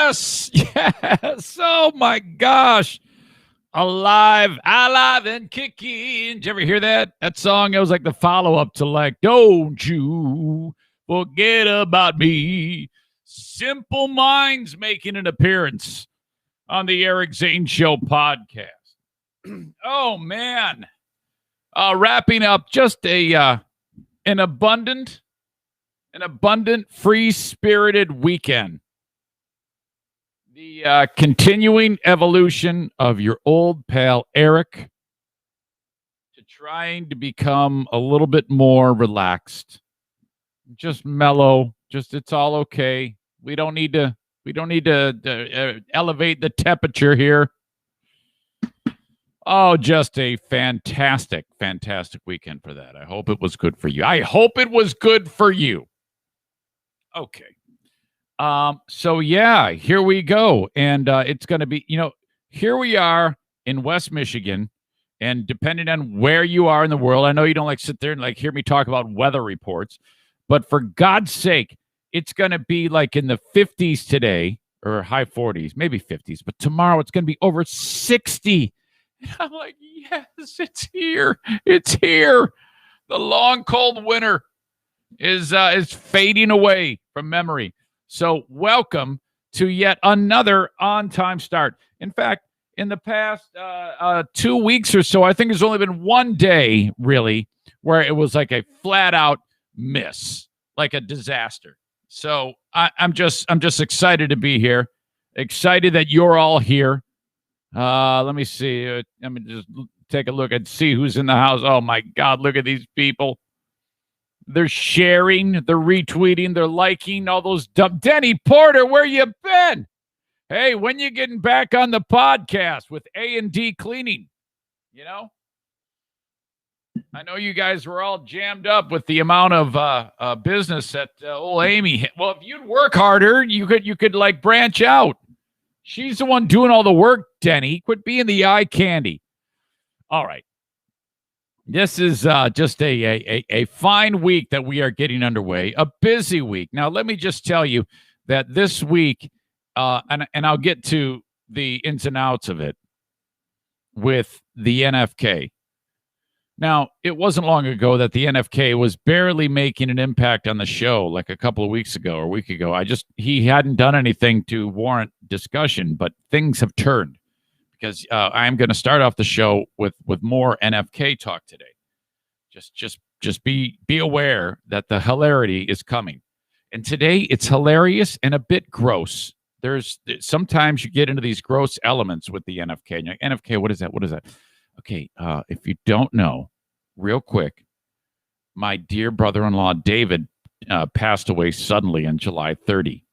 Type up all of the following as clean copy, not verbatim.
Yes. Yes. Oh my gosh. Alive and kicking. Did you ever hear that? That song, it was like the follow-up to like, don't you forget about me. Simple Minds making an appearance on the Eric Zane Show podcast. Oh man. Wrapping up just an abundant, free-spirited weekend. The continuing evolution of your old pal Eric to trying to become a little bit more relaxed, just mellow. Just it's all okay. We don't need to elevate the temperature here. Oh, just a fantastic weekend for that. I hope it was good for you. Okay. So yeah, here we go. And it's going to be, here we are in West Michigan, and depending on where you are in the world, I know you don't like sit there and like hear me talk about weather reports, but for God's sake, it's going to be like in the 50s today, or high 40s, maybe 50s, but tomorrow it's going to be over 60. And I'm like, yes, it's here. It's here. The long, cold winter is fading away from memory. So welcome to yet another on-time start. In fact, in the past 2 weeks or so, I think there's only been one day, really, where it was like a flat-out miss, like a disaster. So I'm just excited to be here. Excited that you're all here. Let me see. Let me just take a look and see who's in the house. Oh, my God, look at these people. They're sharing, they're retweeting, they're liking all those dumb. Denny Porter, where you been? Hey, when you getting back on the podcast with A&D Cleaning? I know you guys were all jammed up with the amount of business that old Amy. Well, if you'd work harder, you could like branch out. She's the one doing all the work, Denny. Quit being the eye candy. All right. This is just a fine week that we are getting underway, a busy week. Now, let me just tell you that this week, and I'll get to the ins and outs of it with the NFK. Now, it wasn't long ago that the NFK was barely making an impact on the show, like a couple of weeks ago or a week ago. He hadn't done anything to warrant discussion, but things have turned. Because I'm going to start off the show with more NFK talk today. Just be aware that the hilarity is coming. And today it's hilarious and a bit gross. There's sometimes you get into these gross elements with the NFK. And you're like, NFK, what is that? What is that? Okay, if you don't know, real quick, my dear brother-in-law David passed away suddenly on July 30.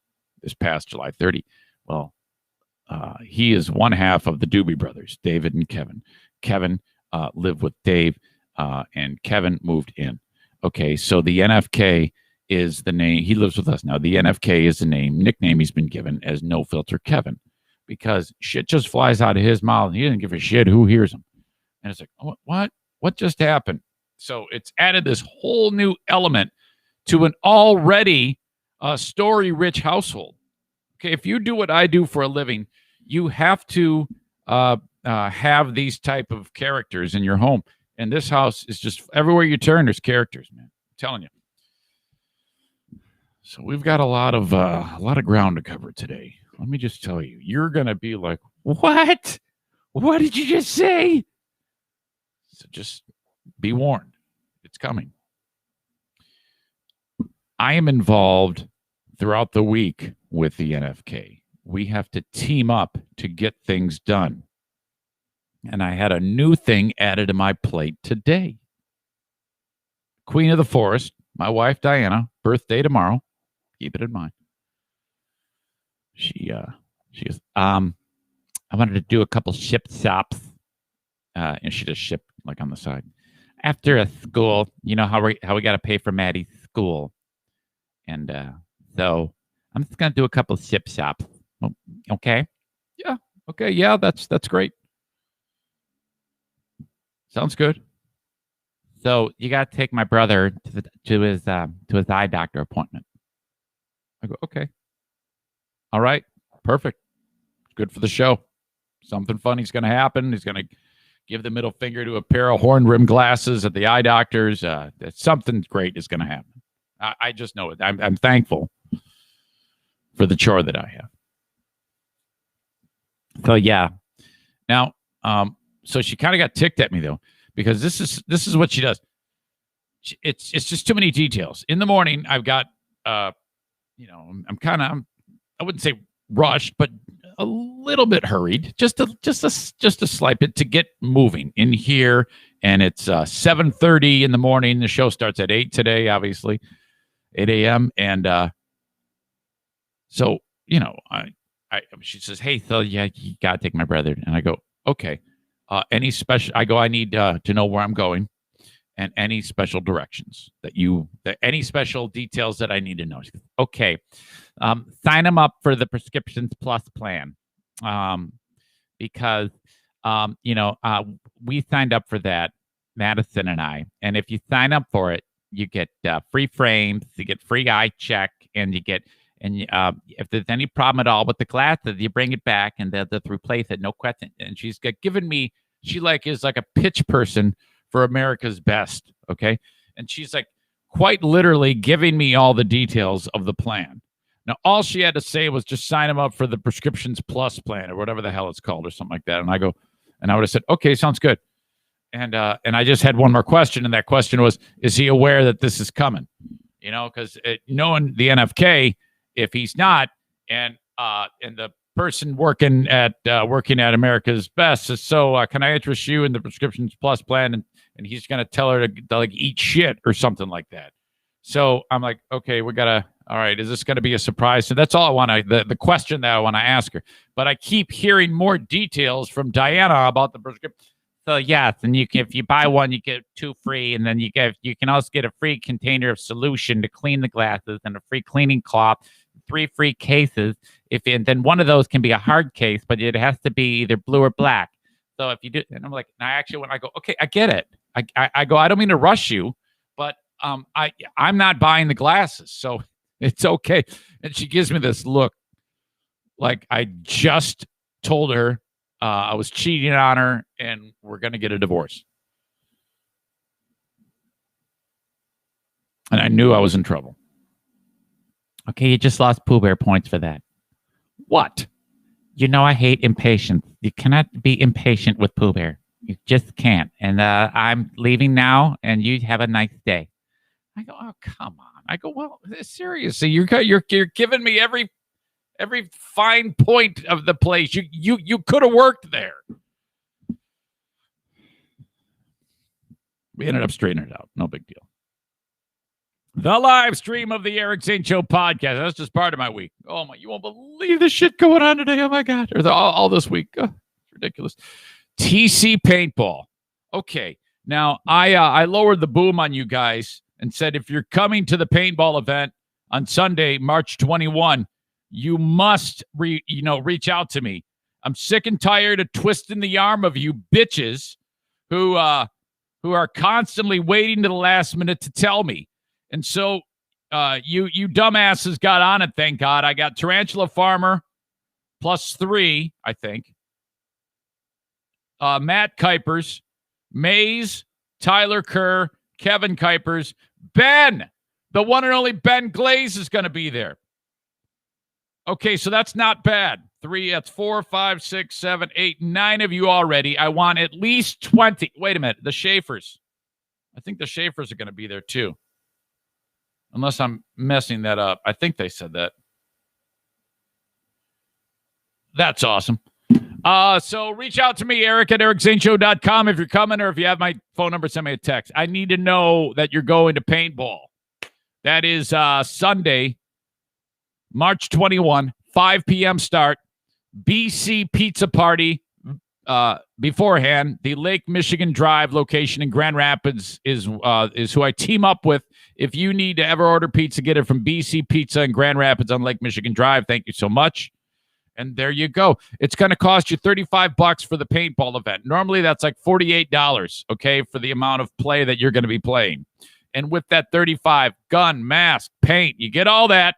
This past July 30. Well, he is one half of the Doobie Brothers, David and Kevin. Kevin lived with Dave, and Kevin moved in. Okay, so the NFK is the name. He lives with us now. The NFK is the nickname he's been given as No Filter Kevin, because shit just flies out of his mouth, and he doesn't give a shit who hears him. And it's like, oh, what just happened? So it's added this whole new element to an already story-rich household. Okay, if you do what I do for a living, you have to have these type of characters in your home. And this house is just everywhere you turn, there's characters, man. I'm telling you. So we've got a lot of ground to cover today. Let me just tell you, you're gonna be like, what? What did you just say? So just be warned, it's coming. I am involved throughout the week with the NFK. We have to team up to get things done. And I had a new thing added to my plate today. Queen of the Forest, my wife Diana, birthday tomorrow. Keep it in mind. She goes, I wanted to do a couple ship stops. And she just shipped like on the side. After a school, you know how we got to pay for Maddie's school. And so I'm just going to do a couple ship stops. Okay. Yeah. Okay. Yeah. That's great. Sounds good. So you got to take my brother to his eye doctor appointment. I go, okay. All right. Perfect. Good for the show. Something funny's going to happen. He's going to give the middle finger to a pair of horn-rimmed glasses at the eye doctor's. Something great is going to happen. I just know it. I'm thankful for the chore that I have. So yeah. Now, so she kind of got ticked at me though, because this is what she does. It's just too many details. In the morning, I've got I'm I wouldn't say rushed, but a little bit hurried, just a slight bit to get moving in here. And it's 7:30 in the morning. The show starts at 8 today, obviously, 8 a.m. And so she says, "Hey, Phil, yeah, you gotta take my brother." And I go, "Okay. Any special?" I go, "I need to know where I'm going, and any special directions any special details that I need to know." She goes, "Okay, sign him up for the Prescriptions Plus plan, because we signed up for that, Madison and I. And if you sign up for it, you get free frames, you get free eye check, and you get." And if there's any problem at all with the glasses, you bring it back and they'll replace it, no question. And she's given me, she is like a pitch person for America's Best, okay? And she's like quite literally giving me all the details of the plan. Now, all she had to say was just sign him up for the Prescriptions Plus plan or whatever the hell it's called or something like that. And I would have said, okay, sounds good. And I just had one more question, and that question was, is he aware that this is coming? Because knowing the NFK, if he's not, and the person working at America's Best says, "So can I interest you in the Prescriptions Plus plan?" And he's gonna tell her to eat shit or something like that. So I'm like, okay, all right, is this gonna be a surprise? So that's all I want to the question that I want to ask her. But I keep hearing more details from Diana about the prescription. So yes, and if you buy one, you get 2 free, and then you can also get a free container of solution to clean the glasses and a free cleaning cloth. 3 free cases, and then one of those can be a hard case, but it has to be either blue or black. So if you do, and I'm like, when I go, okay, I get it. I go, I don't mean to rush you, but I'm not buying the glasses, so it's okay. And she gives me this look, like I just told her I was cheating on her, and we're gonna get a divorce. And I knew I was in trouble. Okay, you just lost Pooh Bear points for that. What? I hate impatience. You cannot be impatient with Pooh Bear. You just can't. And I'm leaving now, and you have a nice day. I go, oh, come on. I go, well, seriously, you're giving me every fine point of the place. You could have worked there. We ended up straightening it out. No big deal. The live stream of the Eric Zane Show podcast. That's just part of my week. Oh my, you won't believe the shit going on today. Oh my God. Or all this week. Oh, it's ridiculous. TC Paintball. Okay. Now I lowered the boom on you guys and said, if you're coming to the paintball event on Sunday, March 21, you must reach out to me. I'm sick and tired of twisting the arm of you bitches who are constantly waiting to the last minute to tell me. And so you dumbasses got on it, thank God. I got Tarantula Farmer +3, I think. Matt Kuipers, Mays, Tyler Kerr, Kevin Kuipers, Ben, the one and only Ben Glaze is going to be there. Okay, so that's not bad. 3, that's 4, 5, 6, 7, 8, 9 of you already. I want at least 20. Wait a minute, the Schaefers. I think the Schaefers are going to be there too. Unless I'm messing that up. I think they said that. That's awesome. So reach out to me, Eric at ericzaneshow.com if you're coming, or if you have my phone number, send me a text. I need to know that you're going to paintball. That is Sunday, March 21, 5 p.m. start. BC Pizza Party beforehand. The Lake Michigan Drive location in Grand Rapids is who I team up with. If you need to ever order pizza, get it from BC Pizza in Grand Rapids on Lake Michigan Drive. Thank you so much. And there you go. It's going to cost you $35 for the paintball event. Normally, that's like $48, okay, for the amount of play that you're going to be playing. And with that $35, gun, mask, paint, you get all that,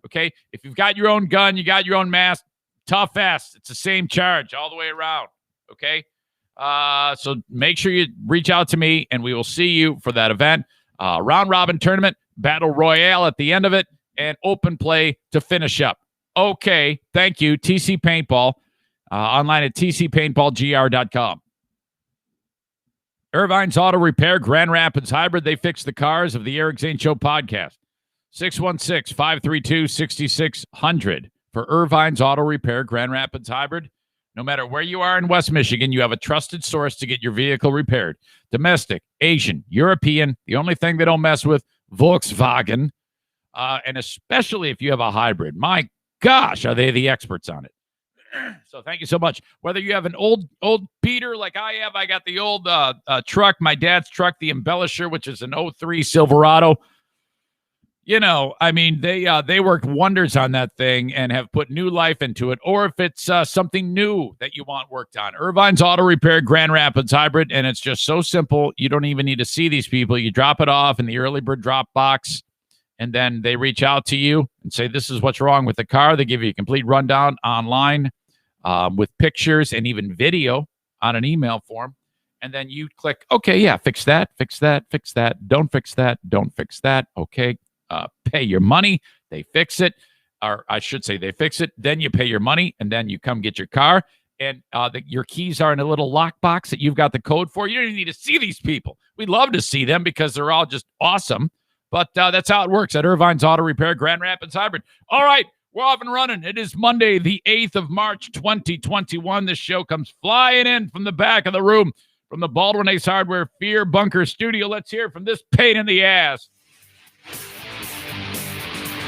okay? If you've got your own gun, you got your own mask, Toughest. It's the same charge all the way around. Okay. So make sure you reach out to me, and we will see you for that event. Round robin tournament, battle royale at the end of it, and open play to finish up. Okay. Thank you. TC Paintball. Online at tcpaintballgr.com. Irvine's Auto Repair, Grand Rapids Hybrid. They fix the cars of the Eric Zane Show podcast. 616-532-6600 for Irvine's Auto Repair, Grand Rapids Hybrid. No matter where you are in West Michigan, you have a trusted source to get your vehicle repaired. Domestic, Asian, European. The only thing they don't mess with, Volkswagen. And especially if you have a hybrid. My gosh, are they the experts on it. So thank you so much. Whether you have an old Peter like I have, I got the old truck, my dad's truck, the Embellisher, which is an 03 Silverado. You know, I mean, they worked wonders on that thing and have put new life into it. Or if it's something new that you want worked on, Irvine's Auto Repair, Grand Rapids Hybrid, and it's just so simple. You don't even need to see these people. You drop it off in the early bird drop box, and then they reach out to you and say, this is what's wrong with the car. They give you a complete rundown online with pictures and even video on an email form. And then you click, okay, yeah, fix that, fix that, fix that. Don't fix that, don't fix that. Okay, pay your money. They fix it. Or I should say they fix it. Then you pay your money, and then you come get your car. And your keys are in a little lockbox that you've got the code for. You don't even need to see these people. We'd love to see them because they're all just awesome. But that's how it works at Irvine's Auto Repair, Grand Rapids Hybrid. All right, we're off and running. It is Monday, the 8th of March, 2021. This show comes flying in from the back of the room, from the Baldwin Ace Hardware Fear Bunker Studio. Let's hear from this pain in the ass.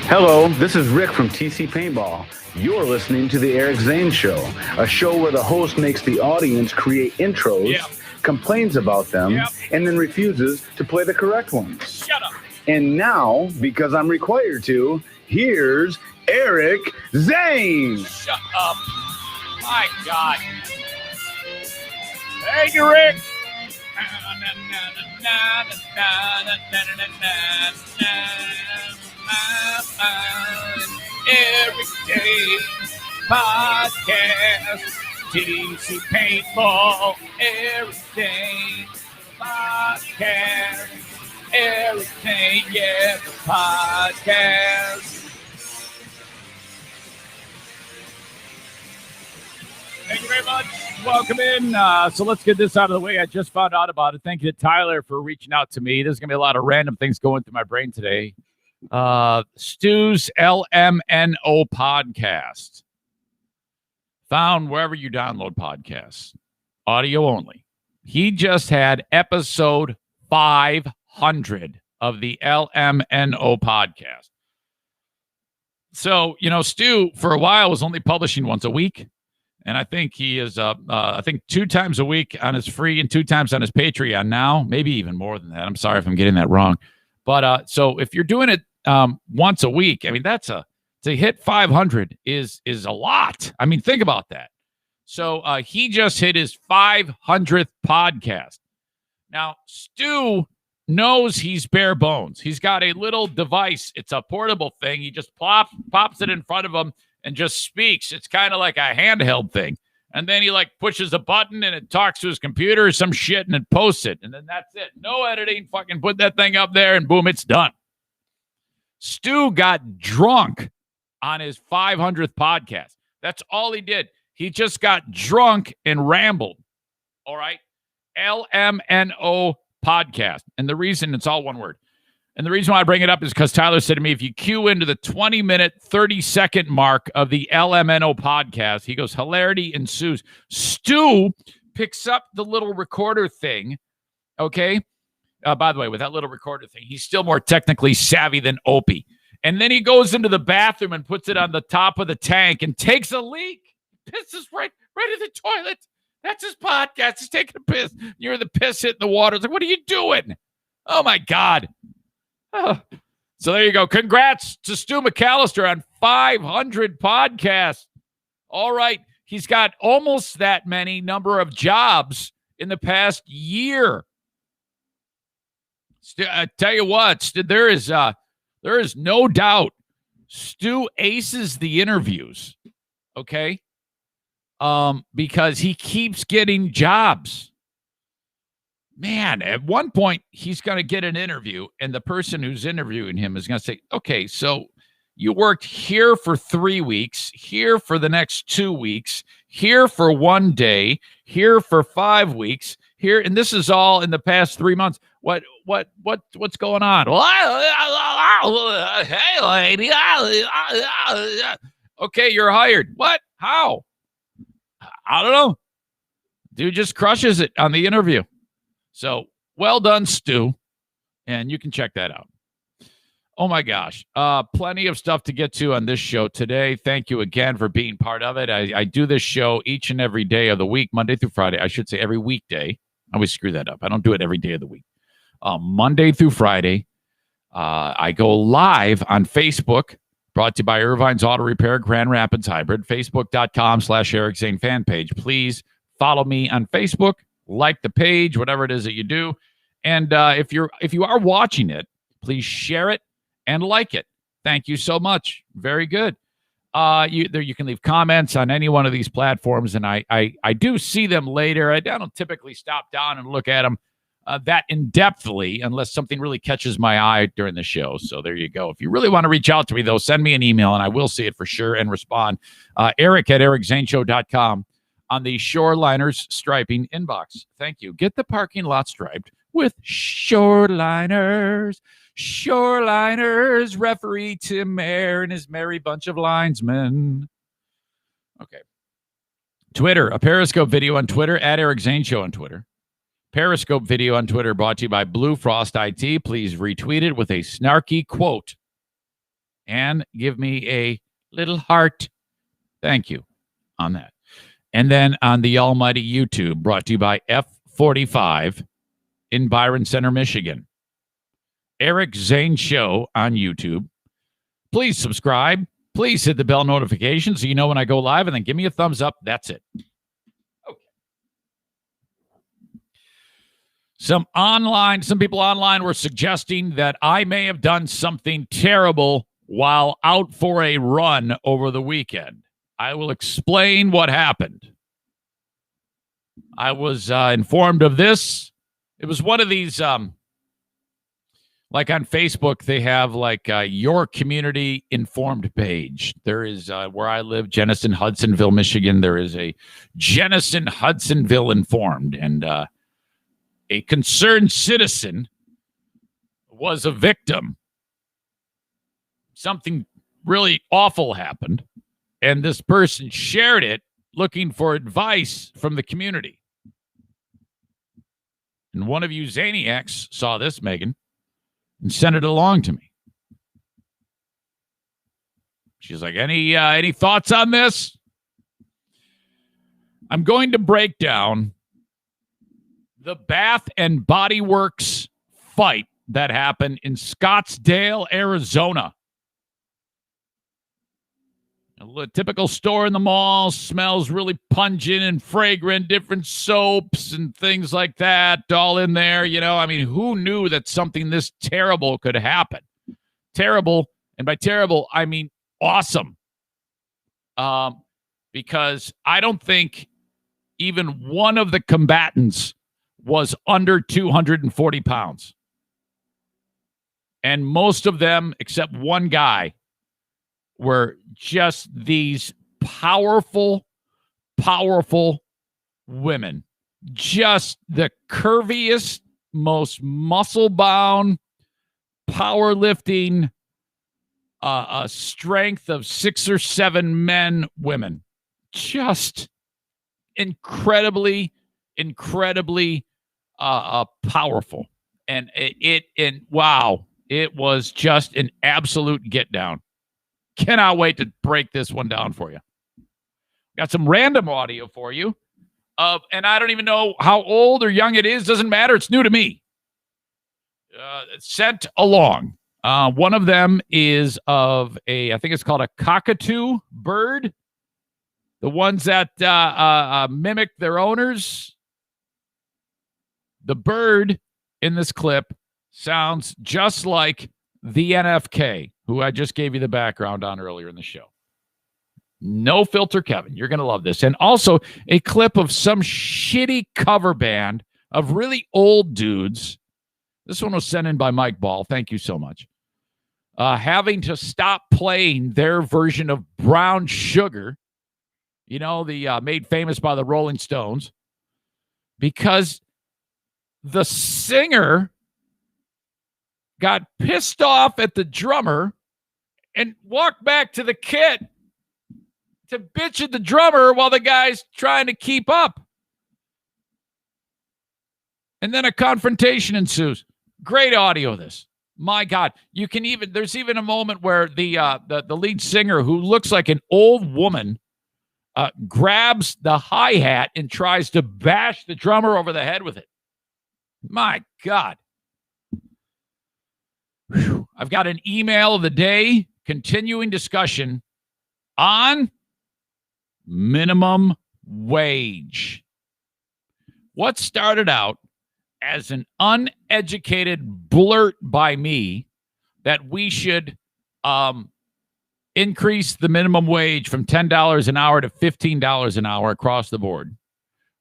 Hello, this is Rick from TC Paintball. You're listening to the Eric Zane Show, a show where the host makes the audience create intros, complains about them, and then refuses to play the correct ones. Shut up. And now, because I'm required to, here's Eric Zane. Shut up. My God. Thank you, Rick. Every day podcast, TC Paintball, every day podcast, everything, yeah, the podcast. Thank you very much. Welcome in. So let's get this out of the way. I just found out about it. Thank you to Tyler for reaching out to me. There's going to be a lot of random things going through my brain today. Stu's LMNO podcast. Found wherever you download podcasts. Audio only. He just had episode 500 of the LMNO podcast. So, you know, Stu, for a while, was only publishing once a week. And I think he is, 2 times a week on his free and 2 times on his Patreon now. Maybe even more than that. I'm sorry if I'm getting that wrong. But so if you're doing it once a week, I mean, to hit 500 is a lot. I mean, think about that. So he just hit his 500th podcast. Now, Stu knows he's bare bones. He's got a little device. It's a portable thing. He just pops it in front of him and just speaks. It's kind of like a handheld thing. And then he pushes a button and it talks to his computer or some shit and it posts it. And then that's it. No editing. Fucking put that thing up there and boom, it's done. Stu got drunk on his 500th podcast. That's all he did. He just got drunk and rambled. All right. LMNO podcast. And the reason, it's all one word. And the reason why I bring it up is because Tyler said to me, if you cue into the 20-minute, 30-second mark of the LMNO podcast, he goes, hilarity ensues. Stu picks up the little recorder thing, okay? By the way, with that little recorder thing, he's still more technically savvy than Opie. And then he goes into the bathroom and puts it on the top of the tank and takes a leak. Pisses right in the toilet. That's his podcast. He's taking a piss. You're the piss hitting the water. It's like, what are you doing? Oh, my God. Oh. So there you go. Congrats to Stu McAllister on 500 podcasts. All right. He's got almost that many number of jobs in the past year. I tell you what, there is no doubt Stu aces the interviews. Okay. because he keeps getting jobs. Man, at one point, he's going to get an interview, and the person who's interviewing him is going to say, okay, so you worked here for 3 weeks, here for the next 2 weeks, here for 1 day, here for 5 weeks, here, and this is all in the past 3 months. What's going on? Well, hey, lady. Okay, you're hired. What? How? I don't know. Dude just crushes it on the interview. So, well done, Stu. And you can check that out. Oh, my gosh. Plenty of stuff to get to on this show today. Thank you again for being part of it. I do this show each and every day of the week, Monday through Friday. I should say every weekday. I always screw that up. I don't do it every day of the week. Monday through Friday. I go live on Facebook, brought to you by Irvine's Auto Repair, Grand Rapids Hybrid, facebook.com/Eric Zane fan page. Please follow me on Facebook. Like the page, whatever it is that you do. And if you are watching it, please share it and like it. Thank you so much. Very good. You can leave comments on any one of these platforms, and I do see them later. I don't typically stop down and look at them that in-depthly unless something really catches my eye during the show. So there you go. If you really want to reach out to me, though, send me an email, and I will see it for sure and respond. Eric@ericzaneshow.com. on the Shoreliners striping inbox. Thank you. Get the parking lot striped with Shoreliners. Shoreliners, referee Tim Mayer and his merry bunch of linesmen. Okay. Twitter, a Periscope video on Twitter, @Eric Zane Show on Twitter. Periscope video on Twitter brought to you by Blue Frost IT. Please retweet it with a snarky quote and give me a little heart. Thank you on that. And then on the almighty YouTube, brought to you by F45 in Byron Center, Michigan. Eric Zane Show on YouTube. Please subscribe. Please hit the bell notification so you know when I go live, and then give me a thumbs up. That's it. Okay. Some people online were suggesting that I may have done something terrible while out for a run over the weekend. I will explain what happened. I was informed of this. It was one of these, like on Facebook, they have like your community informed page. There is where I live, Jenison, Hudsonville, Michigan. There is a Jenison, Hudsonville informed. And a concerned citizen was a victim. Something really awful happened. And this person shared it looking for advice from the community. And one of you Zaniacs saw this, Megan, and sent it along to me. She's like, any thoughts on this? I'm going to break down the Bath and Body Works fight that happened in Scottsdale, Arizona. A typical store in the mall, smells really pungent and fragrant, different soaps and things like that all in there. You know, I mean, who knew that something this terrible could happen? Terrible, and by terrible, I mean awesome. Because I don't think even one of the combatants was under 240 pounds. And most of them, except one guy, were just these powerful women. Just the curviest, most muscle-bound, powerlifting, a strength of 6 or 7 men, women. Just incredibly powerful. And wow, it was just an absolute get down. Cannot wait to break this one down for you. Got some random audio for you. And I don't even know how old or young it is. Doesn't matter. It's new to me. Sent along. One of them is of I think it's called a cockatoo bird. The ones that mimic their owners. The bird in this clip sounds just like the NFK, who I just gave you the background on earlier in the show. No Filter Kevin. You're going to love this. And also a clip of some shitty cover band of really old dudes. This one was sent in by Mike Ball. Thank you so much. Having to stop playing their version of Brown Sugar, the made famous by the Rolling Stones, because the singer got pissed off at the drummer and walked back to the kit to bitch at the drummer while the guy's trying to keep up. And then a confrontation ensues. Great audio, this. My God. There's even a moment where the lead singer, who looks like an old woman, grabs the hi-hat and tries to bash the drummer over the head with it. My God. Whew. I've got an email of the day, continuing discussion on minimum wage. What started out as an uneducated blurt by me that we should increase the minimum wage from $10 an hour to $15 an hour across the board,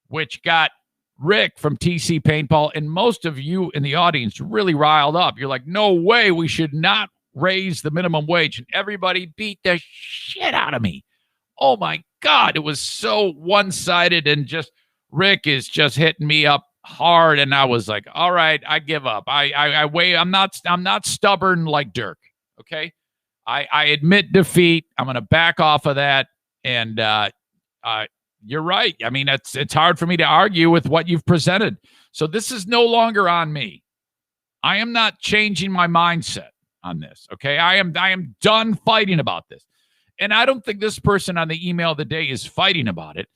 which got Rick from TC Paintball and most of you in the audience really riled up. You're like, no way, we should not raise the minimum wage. And everybody beat the shit out of me. Oh my God, it was so one-sided, and just Rick is just hitting me up hard, and I was like, all right, I give up. I wait. I'm not stubborn like Dirk. Okay. I admit defeat. I'm going to back off of that. And you're right. I mean, it's hard for me to argue with what you've presented. So this is no longer on me. I am not changing my mindset on this. Okay. I am done fighting about this. And I don't think this person on the email of the day is fighting about it.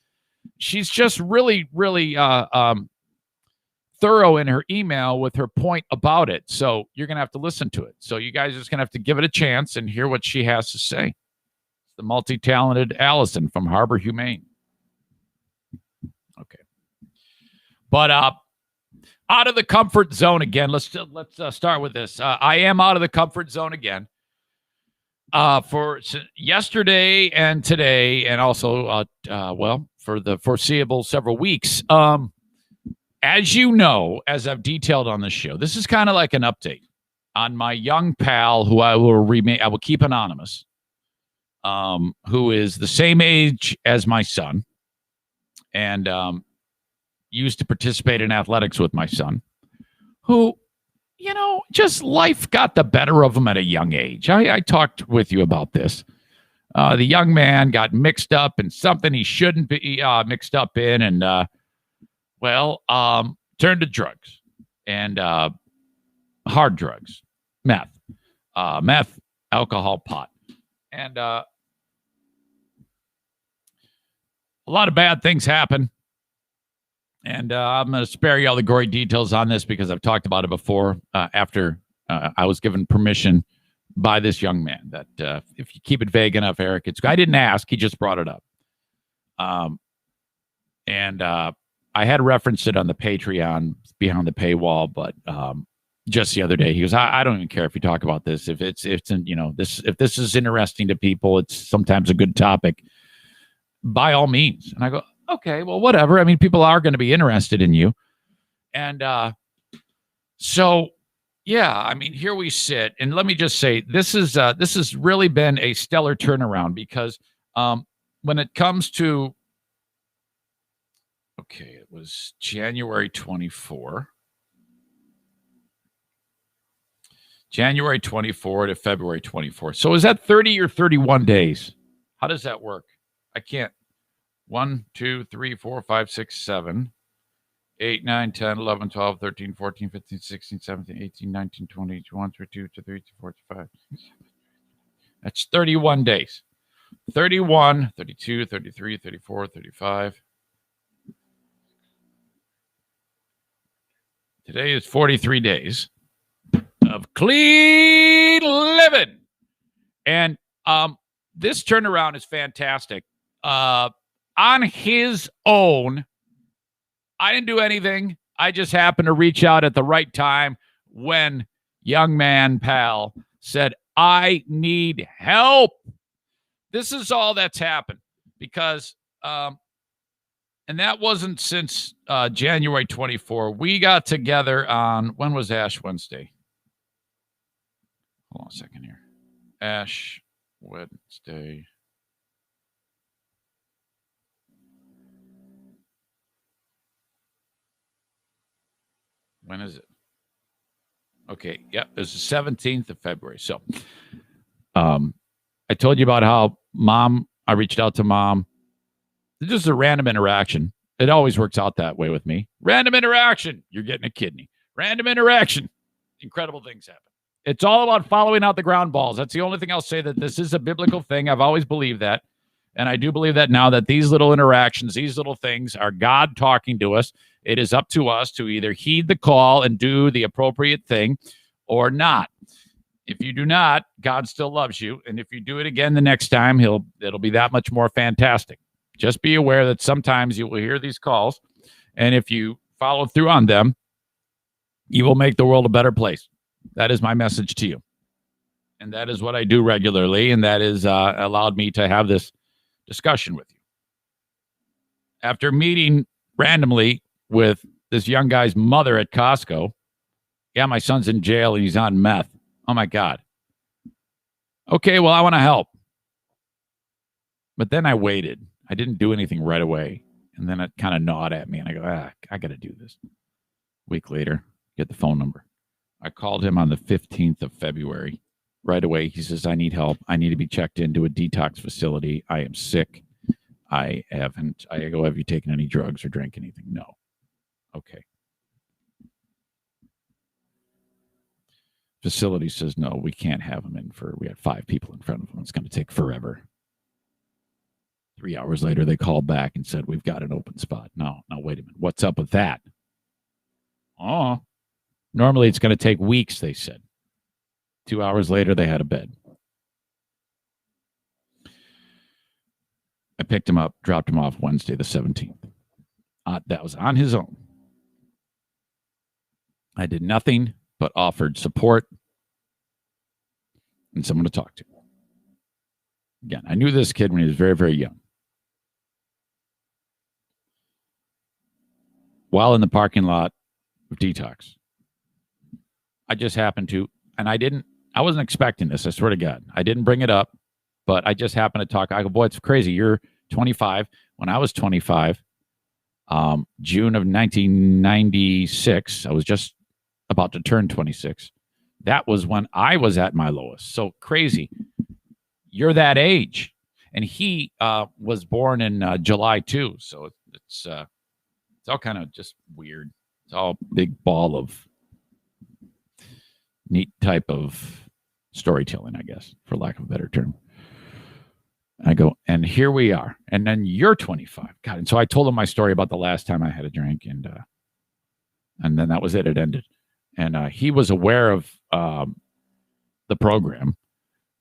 She's just really, really thorough in her email with her point about it. So you're going to have to listen to it. So you guys are just going to have to give it a chance and hear what she has to say. It's the multi-talented Allison from Harbor Humane. Okay. But out of the comfort zone again. Let's start with this. I am out of the comfort zone again. For yesterday and today, and also, for the foreseeable several weeks. As you know, as I've detailed on the show, this is kind of like an update on my young pal, who I will keep anonymous, who is the same age as my son, and used to participate in athletics with my son, who, just life got the better of him at a young age. I talked with you about this. The young man got mixed up in something he shouldn't be mixed up in, and turned to drugs and hard drugs, meth, alcohol, pot, and a lot of bad things happen. And I'm going to spare you all the gory details on this because I've talked about it before after I was given permission by this young man that if you keep it vague enough, Eric, I didn't ask. He just brought it up. And I had referenced it on the Patreon behind the paywall, but just the other day, he goes, I don't even care if you talk about this. If if this is interesting to people, it's sometimes a good topic, by all means. And I go, okay, well, whatever. I mean, people are going to be interested in you. And so, yeah, I mean, here we sit. And let me just say, this has really been a stellar turnaround because when it comes to, okay, it was January 24 to February 24. So is that 30 or 31 days? How does that work? I can't. 1, 2, 3, 4, 5, 6, 7, 8, 9, 10, 11, 12, 13, 14, 15, 16, 17, 18, 19, 20, 21, 22, 23, 24, 25. That's 31 days. 31, 32, 33, 34, 35. Today is 43 days of clean living. And this turnaround is fantastic. On his own, I didn't do anything. I just happened to reach out at the right time when young man pal said, I need help. this is all that's happened because, and that wasn't since January 24. We got together on, when was Ash Wednesday? Hold on a second here. Ash Wednesday. When is it? Okay, yep, it's the 17th of February. So I told you about how I reached out to mom. It's just a random interaction. It always works out that way with me. Random interaction. You're getting a kidney. Random interaction. Incredible things happen. It's all about following out the ground balls. That's the only thing I'll say, that this is a biblical thing. I've always believed that. And I do believe that now, that these little interactions, these little things are God talking to us. It is up to us to either heed the call and do the appropriate thing or not. If you do not, God still loves you. And if you do it again the next time, it'll be that much more fantastic. Just be aware that sometimes you will hear these calls, and if you follow through on them, you will make the world a better place. That is my message to you. And that is what I do regularly, and that is allowed me to have this discussion with you. After meeting randomly with this young guy's mother at Costco, yeah, my son's in jail and he's on meth. Oh, my God. Okay, well, I want to help. But then I waited. I didn't do anything right away. And then it kind of gnawed at me. And I go, I got to do this. A week later, get the phone number. I called him on the 15th of February. Right away, he says, I need help. I need to be checked into a detox facility. I am sick. I go, have you taken any drugs or drank anything? No. Okay. Facility says, no, we can't have him in we had 5 people in front of him. It's going to take forever. 3 hours later, they called back and said, we've got an open spot. No, wait a minute. What's up with that? Oh, normally it's going to take weeks, they said. 2 hours later, they had a bed. I picked him up, dropped him off Wednesday the 17th. That was on his own. I did nothing but offered support and someone to talk to. Again, I knew this kid when he was very, very young. While in the parking lot of Detox, I just happened to, and I wasn't expecting this, I swear to God. I didn't bring it up, but I just happened to talk. I go, boy, it's crazy. You're 25. When I was 25, June of 1996, I was just about to turn 26. That was when I was at my lowest. So crazy. You're that age. And he was born in July too. So it's all kind of just weird. It's all big ball of neat type of storytelling, I guess, for lack of a better term. I go, and here we are. And then you're 25. God. And so I told him my story about the last time I had a drink, and then that was it. It ended. And he was aware of the program.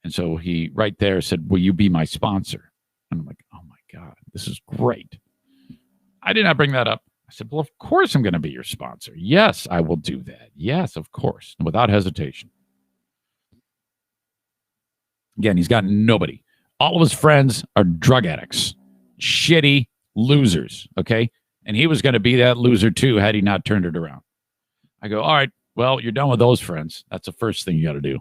And so he right there said, will you be my sponsor? And I'm like, oh my God, this is great. I did not bring that up. I said, well, of course I'm going to be your sponsor. Yes, I will do that. Yes, of course. Without hesitation. Again, he's got nobody. All of his friends are drug addicts, shitty losers. Okay. And he was going to be that loser too, had he not turned it around. I go, all right, well, you're done with those friends. That's the first thing you got to do.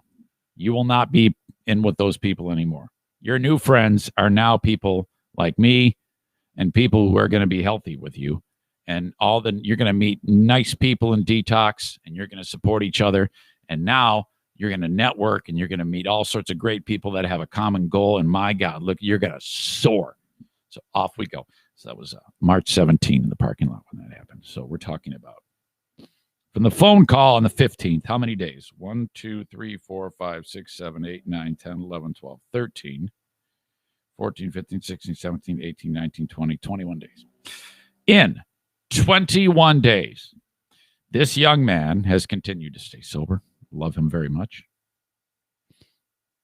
You will not be in with those people anymore. Your new friends are now people like me and people who are going to be healthy with you. And you're going to meet nice people in Detox, and you're going to support each other. And now you're going to network, and you're going to meet all sorts of great people that have a common goal. And my God, look, you're going to soar. So off we go. So that was March 17 in the parking lot when that happened. So we're talking about from the phone call on the 15th, how many days? 1, 2, 3, 4, 5, 6, 7, 8, 9, 10, 11, 12, 13, 14, 15, 16, 17, 18, 19, 20, 21 days. In 21 days, this young man has continued to stay sober. Love him very much.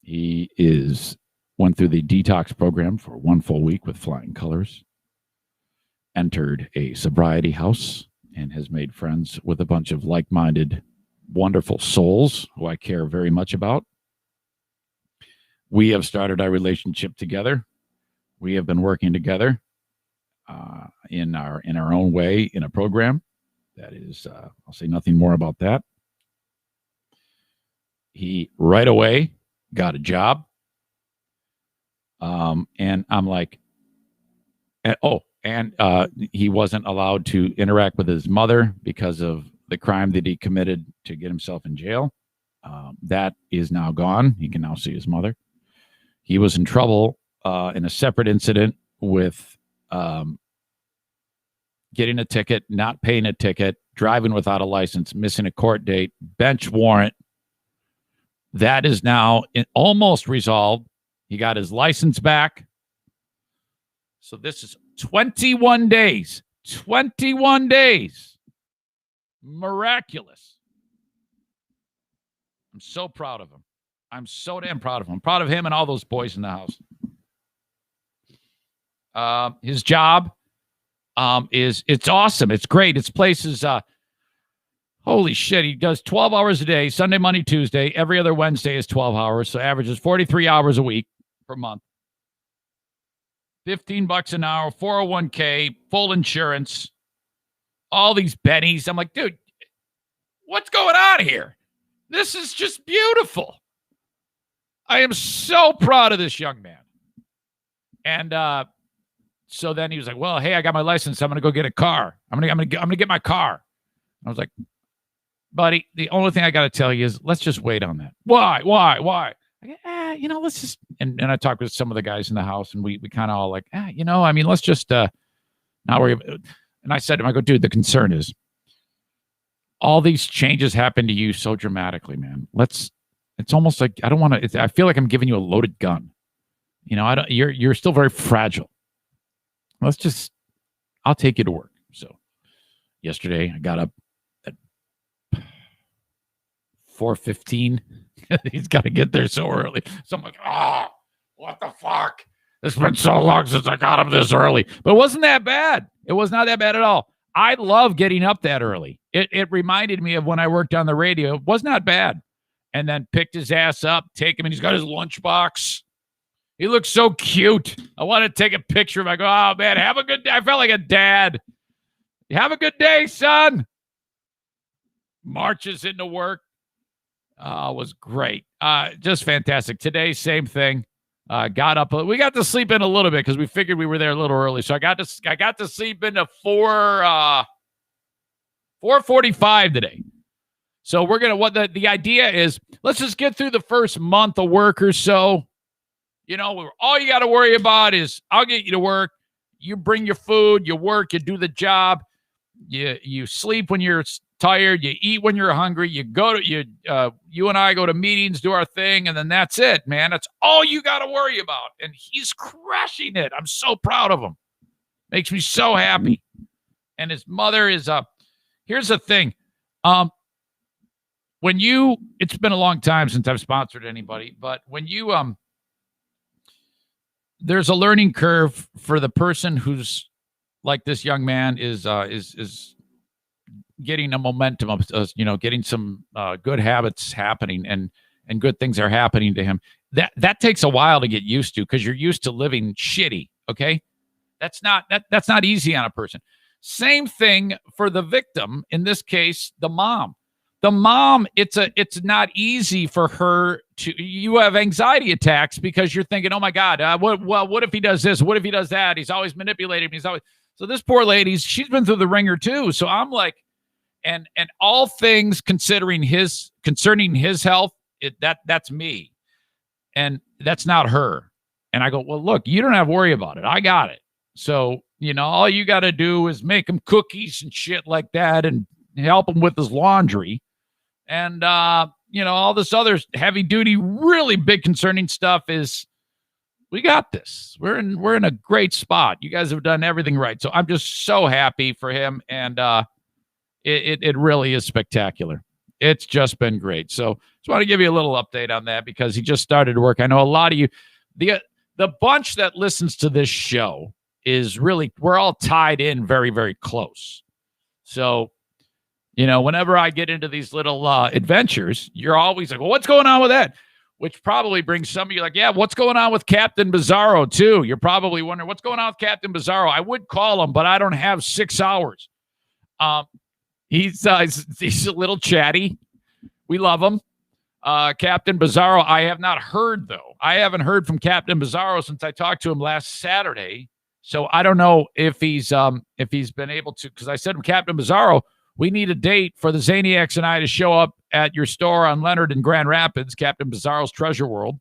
He went through the detox program for 1 full week with flying colors, entered a sobriety house, and has made friends with a bunch of like-minded, wonderful souls who I care very much about. We have started our relationship together. We have been working together in our own way in a program. That is, I'll say nothing more about that. He right away got a job. And I'm like, and he wasn't allowed to interact with his mother because of the crime that he committed to get himself in jail. That is now gone. He can now see his mother. He was in trouble in a separate incident with getting a ticket, not paying a ticket, driving without a license, missing a court date, bench warrant. That is now almost resolved. He got his license back. So this is 21 days. 21 days. Miraculous. I'm so proud of him. I'm so damn proud of him. I'm proud of him and all those boys in the house. His job it's awesome. It's great. His place is holy shit. He does 12 hours a day, Sunday, Monday, Tuesday. Every other Wednesday is 12 hours. So averages 43 hours a week per month. $15 an hour, 401k, full insurance, all these bennies. I'm like, dude, what's going on here? This is just beautiful. I am so proud of this young man. And so then he was like, well, hey, I got my license. I'm going to go get a car. I'm going to get my car. I was like, buddy, the only thing I got to tell you is let's just wait on that. Why? I go, let's just, and I talked with some of the guys in the house and we kind of all like, let's just not worry about it. And I said to him, I go, dude, the concern is all these changes happen to you so dramatically, man. It's almost like, I feel like I'm giving you a loaded gun. You're still very fragile. I'll take you to work. So yesterday I got up at 4:15. He's got to get there so early. So I'm like, what the fuck? It's been so long since I got up this early. But it wasn't that bad. It was not that bad at all. I love getting up that early. It reminded me of when I worked on the radio. It was not bad. And then picked his ass up, take him, and he's got his lunchbox. He looks so cute. I want to take a picture of him. I go, oh, man, have a good day. I felt like a dad. Have a good day, son. Marches into work. Was great. Just fantastic. Today, same thing. Got up. We got to sleep in a little bit because we figured we were there a little early. So I got to sleep into 4:45 today. So we're gonna. What the idea is? Let's just get through the first month of work or so. All you got to worry about is I'll get you to work. You bring your food. You work. You do the job. You sleep when you're tired. You eat when you're hungry. You go to you and I go to meetings, do our thing, and then that's it, man. That's all you got to worry about. And he's crushing it. I'm so proud of him. Makes me so happy. And his mother is here's the thing. It's been a long time since I've sponsored anybody, but when you there's a learning curve for the person who's like this young man is getting a momentum of, getting some good habits happening and good things are happening to him. That takes a while to get used to because you're used to living shitty. Okay. That's not easy on a person. Same thing for the victim. In this case, the mom. The mom, it's not easy for her you have anxiety attacks because you're thinking, oh my God, what if he does this? What if he does that? He's always manipulating me. So this poor lady, she's been through the ringer too. So I'm like, and all things concerning his health, that's me. And that's not her. And I go, well, look, you don't have to worry about it. I got it. So, all you got to do is make him cookies and shit like that and help him with his laundry. And, all this other heavy duty, really big concerning stuff is we got this. We're in a great spot. You guys have done everything right. So I'm just so happy for him. And it really is spectacular. It's just been great. So just want to give you a little update on that because he just started to work. I know a lot of you, the bunch that listens to this show is really, we're all tied in very, very close. So, whenever I get into these little adventures, you're always like, well, what's going on with that? which probably brings some of you like, yeah, what's going on with Captain Bizarro, too? You're probably wondering, what's going on with Captain Bizarro? I would call him, but I don't have 6 hours. He's a little chatty. We love him. Captain Bizarro, I have not heard, though. I haven't heard from Captain Bizarro since I talked to him last Saturday. So I don't know if he's been able to, because I said to Captain Bizarro, we need a date for the Zaniacs and I to show up at your store on Leonard in Grand Rapids, Captain Bizarro's Treasure World,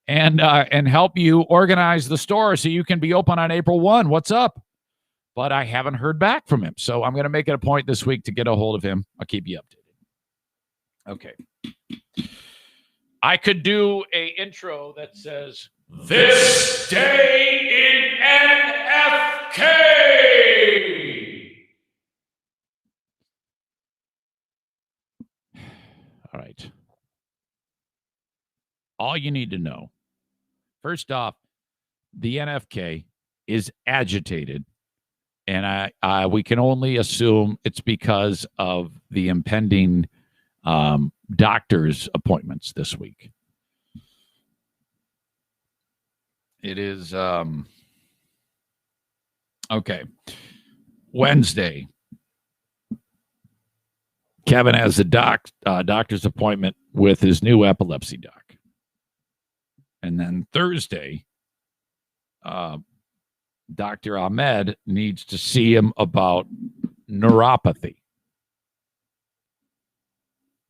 and help you organize the store so you can be open on April 1. What's up? But I haven't heard back from him. So I'm going to make it a point this week to get a hold of him. I'll keep you updated. Okay. I could do a intro that says, "This day in NFK." All right. All you need to know. First off, the NFK is agitated, and we can only assume it's because of the impending doctor's appointments this week. It is okay. Wednesday, Kevin has a doctor's appointment with his new epilepsy doc. And then Thursday, Dr. Ahmed needs to see him about neuropathy.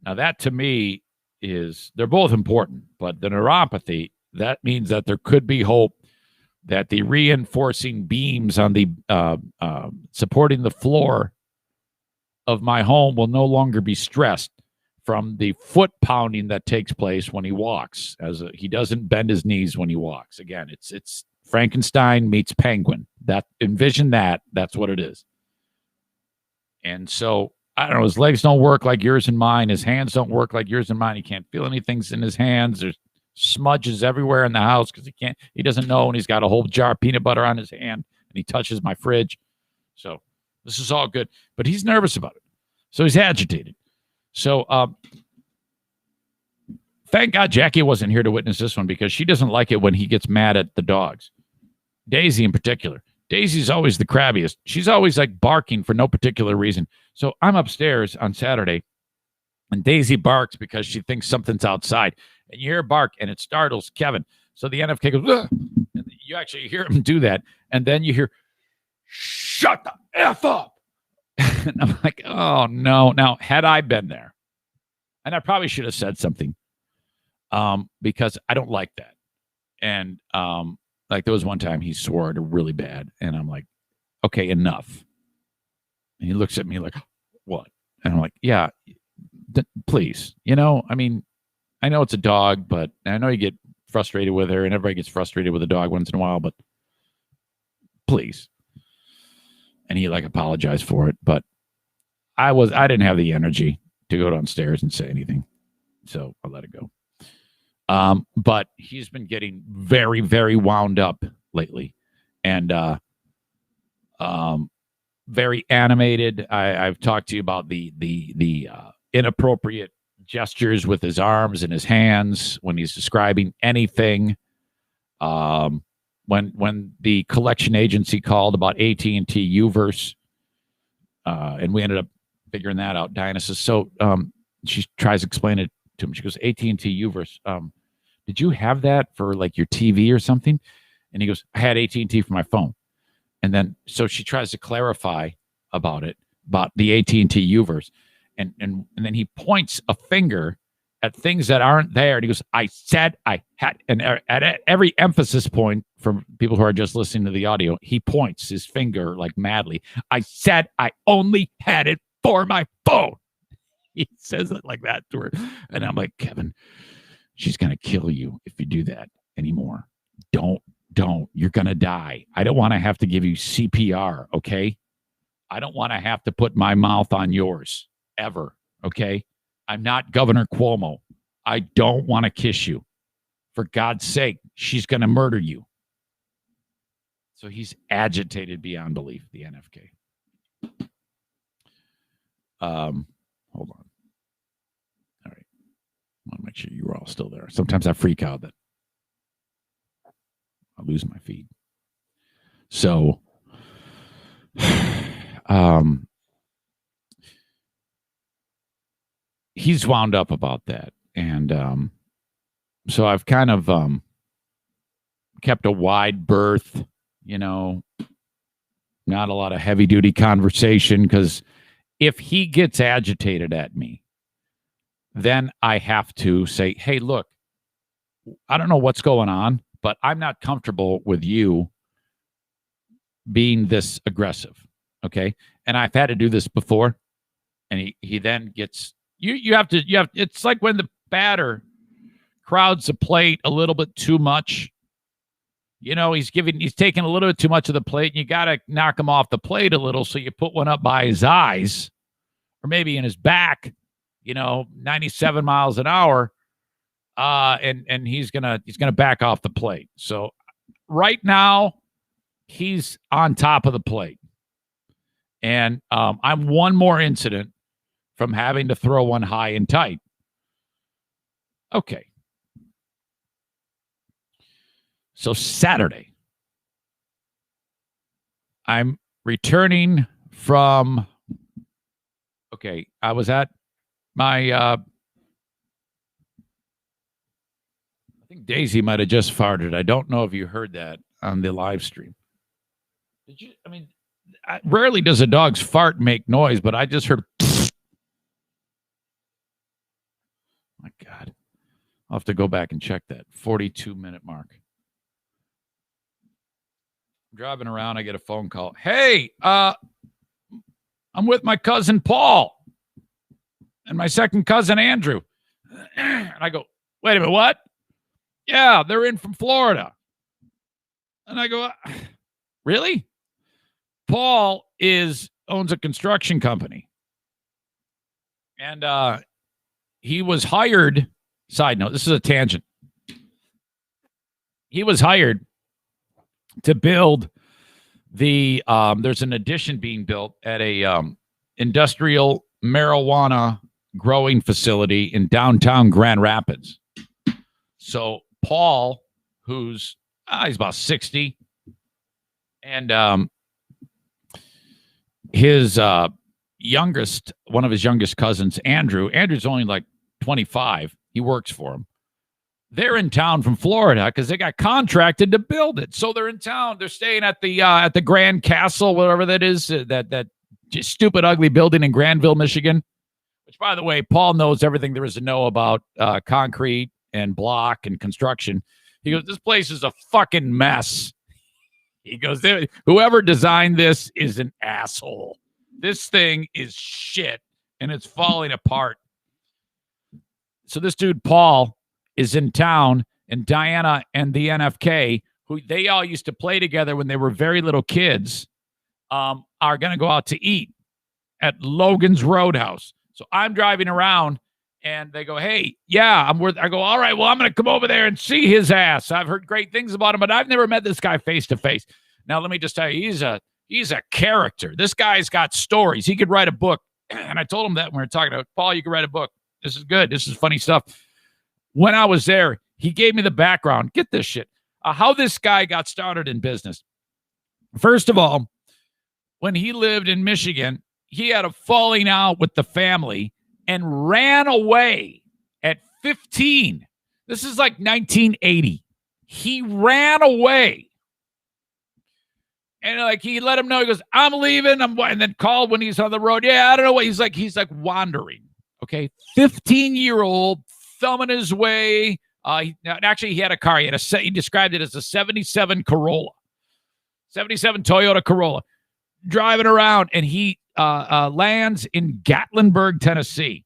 Now, that to me they're both important, but the neuropathy, that means that there could be hope that the reinforcing beams on the supporting the floor of my home will no longer be stressed from the foot pounding that takes place when he walks. He doesn't bend his knees when he walks. Again, it's Frankenstein meets Penguin. Envision that. That's what it is. And so, I don't know, his legs don't work like yours and mine. His hands don't work like yours and mine. He can't feel anything's in his hands. There's smudges everywhere in the house because he doesn't know, and he's got a whole jar of peanut butter on his hand, and he touches my fridge. So this is all good. But he's nervous about it. So he's agitated. So thank God Jackie wasn't here to witness this one, because she doesn't like it when he gets mad at the dogs. Daisy in particular. Daisy's always the crabbiest. She's always like barking for no particular reason. So I'm upstairs on Saturday, and Daisy barks because she thinks something's outside. And you hear a bark, and it startles Kevin. So the NFK goes, ugh! And you actually hear him do that. And then you hear, "Shut the F up." And I'm like, oh, no. Now, had I been there, and I probably should have said something, because I don't like that. And like there was one time he swore really bad, and I'm like, okay, enough. And he looks at me like, what? And I'm like, yeah, please. I mean, I know it's a dog, but I know you get frustrated with her, and everybody gets frustrated with a dog once in a while, but please. And he like apologized for it, but I didn't have the energy to go downstairs and say anything. So I let it go. But he's been getting very, very wound up lately, and very animated. I've talked to you about the inappropriate gestures with his arms and his hands when he's describing anything. When the collection agency called about AT&T Uverse, and we ended up figuring that out, Diana says, so she tries to explain it to him. She goes, AT&T Uverse, did you have that for like your TV or something? And he goes, I had AT&T for my phone. And then so she tries to clarify about the AT&T Uverse. And then he points a finger at things that aren't there. And he goes, I said I had. And at every emphasis point from people who are just listening to the audio, he points his finger like madly. I said I only had it for my phone. He says it like that to her. And I'm like, Kevin, she's going to kill you if you do that anymore. Don't. You're going to die. I don't want to have to give you CPR, okay? I don't want to have to put my mouth on yours ever, okay? I'm not Governor Cuomo. I don't want to kiss you. For God's sake, she's going to murder you. So he's agitated beyond belief, the NFK. Hold on. All right. I want to make sure you're all still there. Sometimes I freak out that I lose my feed. So, he's wound up about that. And so I've kind of kept a wide berth, not a lot of heavy duty conversation, because if he gets agitated at me, then I have to say, hey, look, I don't know what's going on, but I'm not comfortable with you being this aggressive. Okay. And I've had to do this before. And he then gets, you have to, it's like when the batter crowds the plate a little bit too much. He's taking a little bit too much of the plate, and you got to knock him off the plate a little. So you put one up by his eyes or maybe in his back, 97 miles an hour. And he's going to back off the plate. So right now he's on top of the plate. And I'm one more incident from having to throw one high and tight. Okay. So Saturday, I'm returning from, I was at my, I think Daisy might have just farted. I don't know if you heard that on the live stream. Did you? Rarely does a dog's fart make noise, but I just heard. My God. I'll have to go back and check that. 42-minute mark. I'm driving around. I get a phone call. Hey, I'm with my cousin Paul and my second cousin Andrew. And I go, wait a minute, what? Yeah, they're in from Florida. And I go, really? Paul owns a construction company. And he was hired, side note, this is a tangent. He was hired to build there's an addition being built at a industrial marijuana growing facility in downtown Grand Rapids. So Paul, who's he's about 60, and his one of his youngest cousins, Andrew's only like 25. He works for him. They're in town from Florida because they got contracted to build it. So they're in town. They're staying at the Grand Castle, whatever that is, that just stupid, ugly building in Granville, Michigan. Which, by the way, Paul knows everything there is to know about concrete and block and construction. He goes, this place is a fucking mess. He goes, whoever designed this is an asshole. This thing is shit, and it's falling apart. So this dude, Paul, is in town, and Diana and the NFK, who they all used to play together when they were very little kids, are going to go out to eat at Logan's Roadhouse. So I'm driving around, and they go, hey, yeah, I go, all right, well, I'm going to come over there and see his ass. I've heard great things about him, but I've never met this guy face to face. Now, let me just tell you, he's a character. This guy's got stories. He could write a book. And I told him that when we were talking about, Paul, you could write a book. This is good. This is funny stuff. When I was there, he gave me the background. Get this shit. How this guy got started in business. First of all, when he lived in Michigan, he had a falling out with the family and ran away at 15. This is like 1980. He ran away. And like he let him know, he goes, I'm leaving. And then called when he's on the road. Yeah, I don't know what he's like wandering. Okay. 15-year-old thumbing his way. Actually, he had a car. He described it as a 77 Corolla. 77 Toyota Corolla. Driving around, and he lands in Gatlinburg, Tennessee.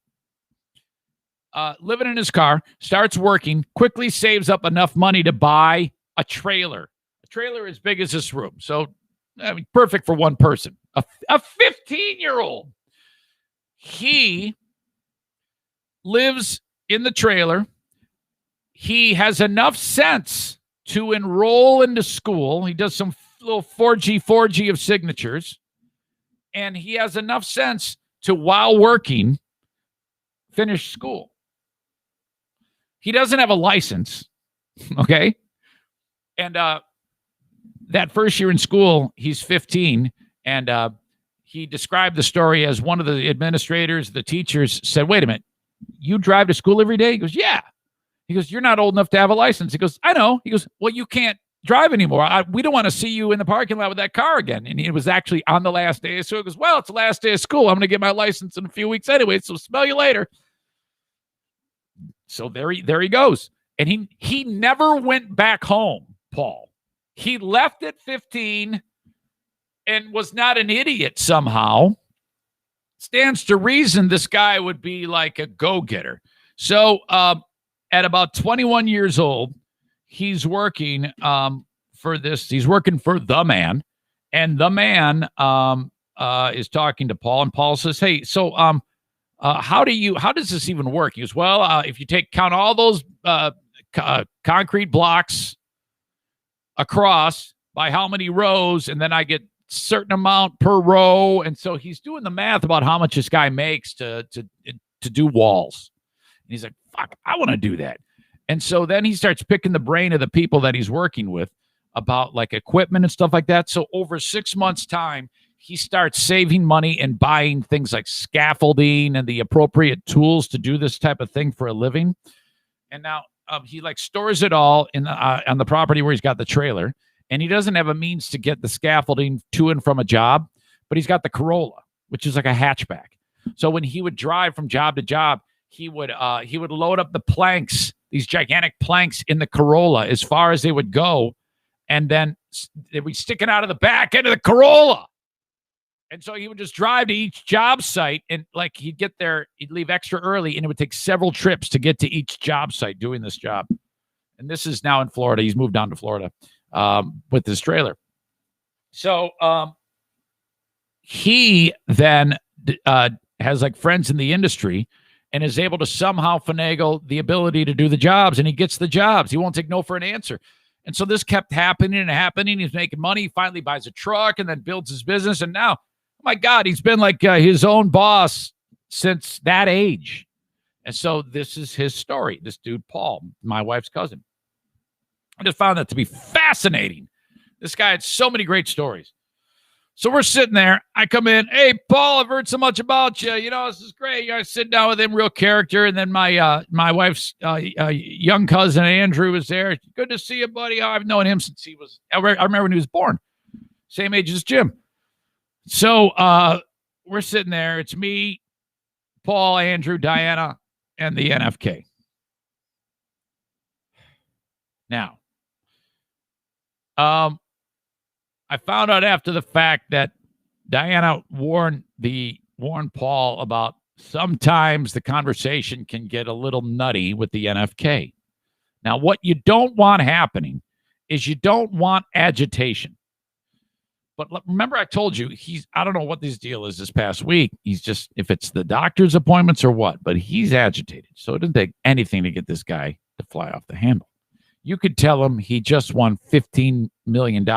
Living in his car, starts working, quickly saves up enough money to buy a trailer. A trailer as big as this room. So, perfect for one person. A 15-year-old. He lives in the trailer. He has enough sense to enroll into school. He does some little 4G of signatures. And he has enough sense to, while working, finish school. He doesn't have a license, okay? And that first year in school, he's 15, and he described the story as one of the administrators, the teachers said, wait a minute, you drive to school every day? He goes, yeah. He goes, you're not old enough to have a license. He goes, I know. He goes, well, you can't drive anymore. We don't want to see you in the parking lot with that car again. And it was actually on the last day. So he goes, well, it's the last day of school. I'm going to get my license in a few weeks anyway, so smell you later. So there he goes. And he never went back home, Paul. He left at 15 and was not an idiot somehow. Stands to reason this guy would be like a go-getter. So at about 21 years old, he's working for this. He's working for the man. And the man is talking to Paul. And Paul says, hey, so how does this even work? He goes, well, if you count all those concrete blocks across by how many rows, and then I get certain amount per row. And so he's doing the math about how much this guy makes to do walls. And he's like, fuck, I want to do that. And so then he starts picking the brain of the people that he's working with about like equipment and stuff like that. So over 6 months' time, he starts saving money and buying things like scaffolding and the appropriate tools to do this type of thing for a living. And now he like stores it all in on the property where he's got the trailer. And he doesn't have a means to get the scaffolding to and from a job, but he's got the Corolla, which is like a hatchback. So when he would drive from job to job, he would load up the planks, these gigantic planks in the Corolla as far as they would go, and then they would be sticking out of the back end of the Corolla. And so he would just drive to each job site, and like he'd get there, he'd leave extra early, and it would take several trips to get to each job site doing this job. And this is now in Florida. He's moved down to Florida with his trailer. So he then has like friends in the industry and is able to somehow finagle the ability to do the jobs, and he gets the jobs. He won't take no for an answer. And so this kept happening and happening. He's making money. He finally buys a truck and then builds his business. And now, oh my God, he's been like his own boss since that age. And so this is his story. This dude, Paul, my wife's cousin. I just found that to be fascinating. This guy had so many great stories. So we're sitting there. I come in. Hey, Paul, I've heard so much about you. You know, this is great. I sit down with him, real character. And then my wife's young cousin, Andrew, was there. Good to see you, buddy. I've known him since I remember when he was born. Same age as Jim. So we're sitting there. It's me, Paul, Andrew, Diana, and the NFK. Now, I found out after the fact that Diana warned Paul about sometimes the conversation can get a little nutty with the NFK. Now, what you don't want happening is you don't want agitation. But remember, I told you, I don't know what this deal is this past week. He's just, if it's the doctor's appointments or what, but he's agitated. So it doesn't take anything to get this guy to fly off the handle. You could tell him he just won $15 million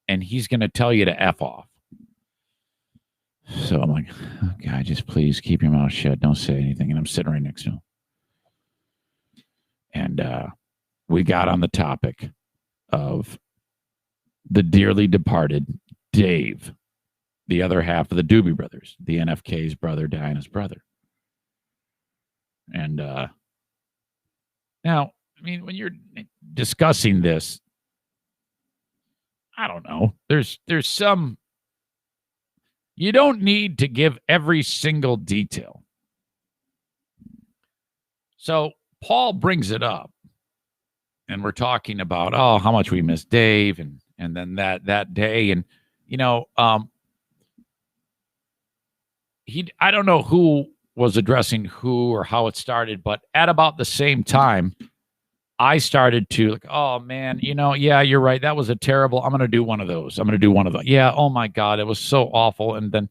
and he's going to tell you to F off. So I'm like, oh, God, just please keep your mouth shut. Don't say anything. And I'm sitting right next to him. And we got on the topic of the dearly departed Dave, the other half of the Doobie Brothers, the NFK's brother, Diana's brother. And now, I mean, when you're discussing this, I don't know. There's some, you don't need to give every single detail. So Paul brings it up, and we're talking about, oh, how much we miss Dave, and then that day, and you know, I don't know who was addressing who or how it started, but at about the same time, I started to like, oh man, you know, yeah, you're right. That was a terrible. I'm going to do one of those. Yeah. Oh my God. It was so awful. And then,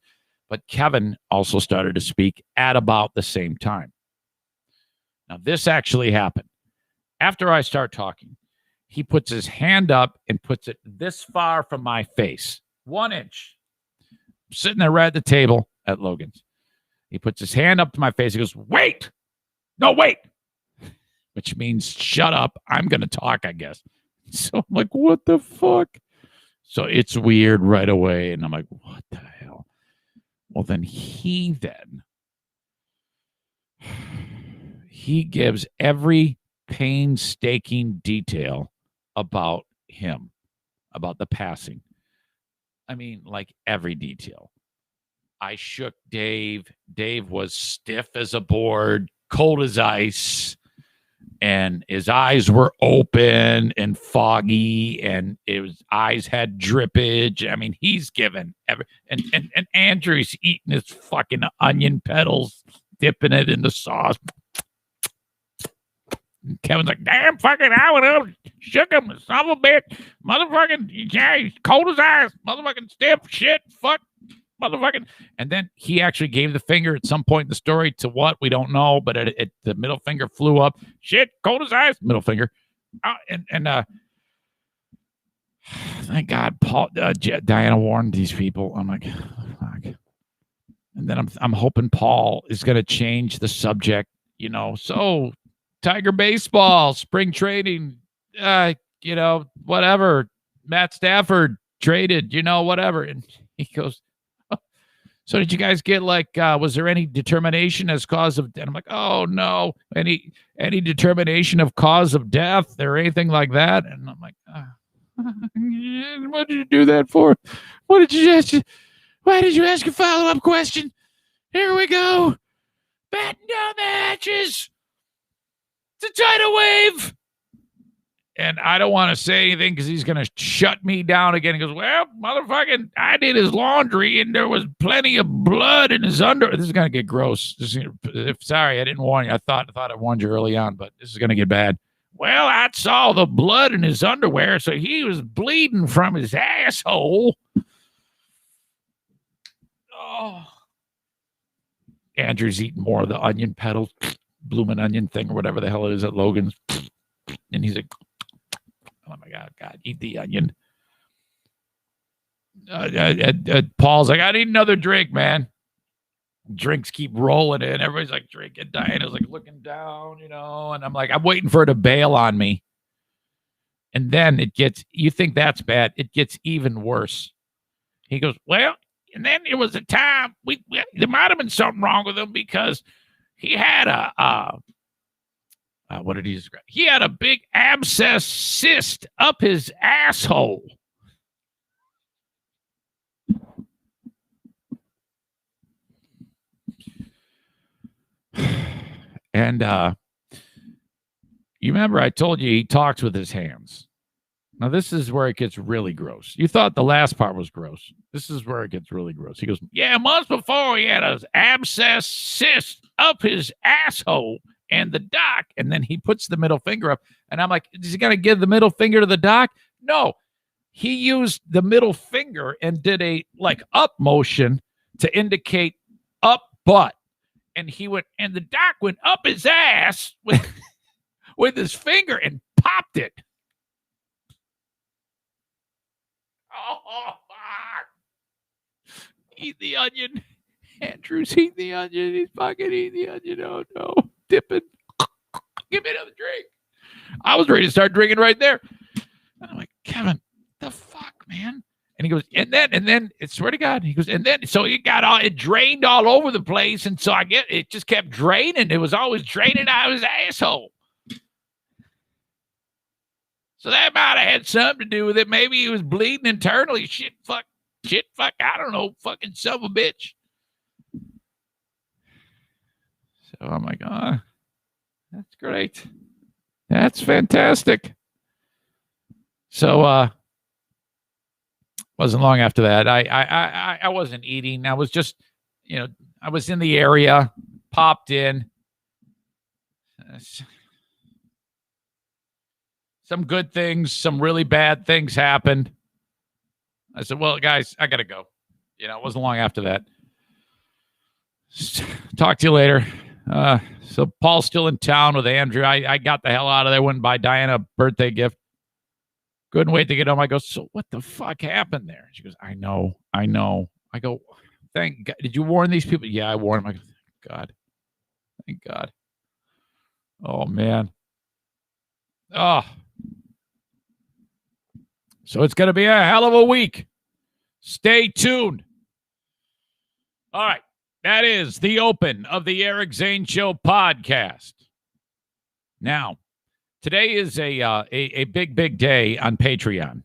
but Kevin also started to speak at about the same time. Now this actually happened. After I start talking, he puts his hand up and puts it this far from my face, 1 inch. I'm sitting there right at the table at Logan's. He puts his hand up to my face. He goes, wait, no, wait. which means shut up. I'm going to talk, I guess. So I'm like, what the fuck? So it's weird right away. And I'm like, what the hell? Well, then he gives every painstaking detail about him, about the passing. I mean, like every detail. I shook Dave. Dave was stiff as a board, cold as ice, and his eyes were open and foggy, and his eyes had drippage. I mean, he's given and Andrew's eating his fucking onion petals, dipping it in the sauce. Kevin's like, damn fucking, I went up, shook him, son of a bitch, motherfucking, yeah, he's cold as ice, motherfucking stiff shit, fuck, motherfucking. And then he actually gave the finger at some point in the story to what we don't know, but the middle finger flew up, shit, cold as ice, middle finger, thank God, Paul, Diana warned these people. I'm like, fuck. And then I'm hoping Paul is going to change the subject, so. Tiger baseball, spring trading, whatever. Matt Stafford traded, whatever. And he goes, oh, so did you guys get was there any determination as cause of death? I'm like, oh no, any determination of cause of death or anything like that? And I'm like, what did you do that for? Why did you ask a follow-up question? Here we go. Batting down the hatches. It's a tidal wave. And I don't want to say anything because he's going to shut me down again. He goes, well, motherfucking, I did his laundry and there was plenty of blood in his underwear. This is going to get gross. Sorry, I didn't warn you. I thought I warned you early on, but this is going to get bad. Well, I saw the blood in his underwear, so he was bleeding from his asshole. Oh. Andrew's eating more of the onion petals. Bloomin' onion thing or whatever the hell it is at Logan's. And he's like, oh my God, eat the onion. Paul's like, I need another drink, man. Drinks keep rolling in. Everybody's like drinking. Diana's like looking down, and I'm like, I'm waiting for her to bail on me. And then you think that's bad. It gets even worse. He goes, well, and then there was a time there might have been something wrong with him because he had what did he describe? He had a big abscess cyst up his asshole. And you remember I told you he talks with his hands. Now this is where it gets really gross. You thought the last part was gross. This is where it gets really gross. He goes, yeah, months before he had an abscess cyst up his asshole and the doc. And then he puts the middle finger up. And I'm like, is he going to give the middle finger to the doc? No. He used the middle finger and did a up motion to indicate up butt. And the doc went up his ass with his finger and popped it. Oh, fuck. Eat the onion. Andrew's eating the onion. He's fucking eating the onion. Oh, no. Dipping. Give me another drink. I was ready to start drinking right there. And I'm like, Kevin, the fuck, man? And he goes, and then, I swear to God, he goes, and then, so it drained all over the place. And so it just kept draining. It was always draining out of his asshole. So that might have had something to do with it. Maybe he was bleeding internally. Shit, fuck. I don't know. Fucking son of a bitch. So I'm like, that's great. That's fantastic. So, wasn't long after that. I wasn't eating. I was just, I was in the area, popped in. Some good things, some really bad things happened. I said, well, guys, I got to go. It wasn't long after that. Talk to you later. So Paul's still in town with Andrew. I got the hell out of there, went and buy Diana a birthday gift. Couldn't wait to get home. I go, so what the fuck happened there? She goes, I know. I go, thank God. Did you warn these people? Yeah, I warned them. I go, thank God. Oh, man. Oh. So it's going to be a hell of a week. Stay tuned. All right. That is the open of the Eric Zane Show podcast. Now, today is a big, big day on Patreon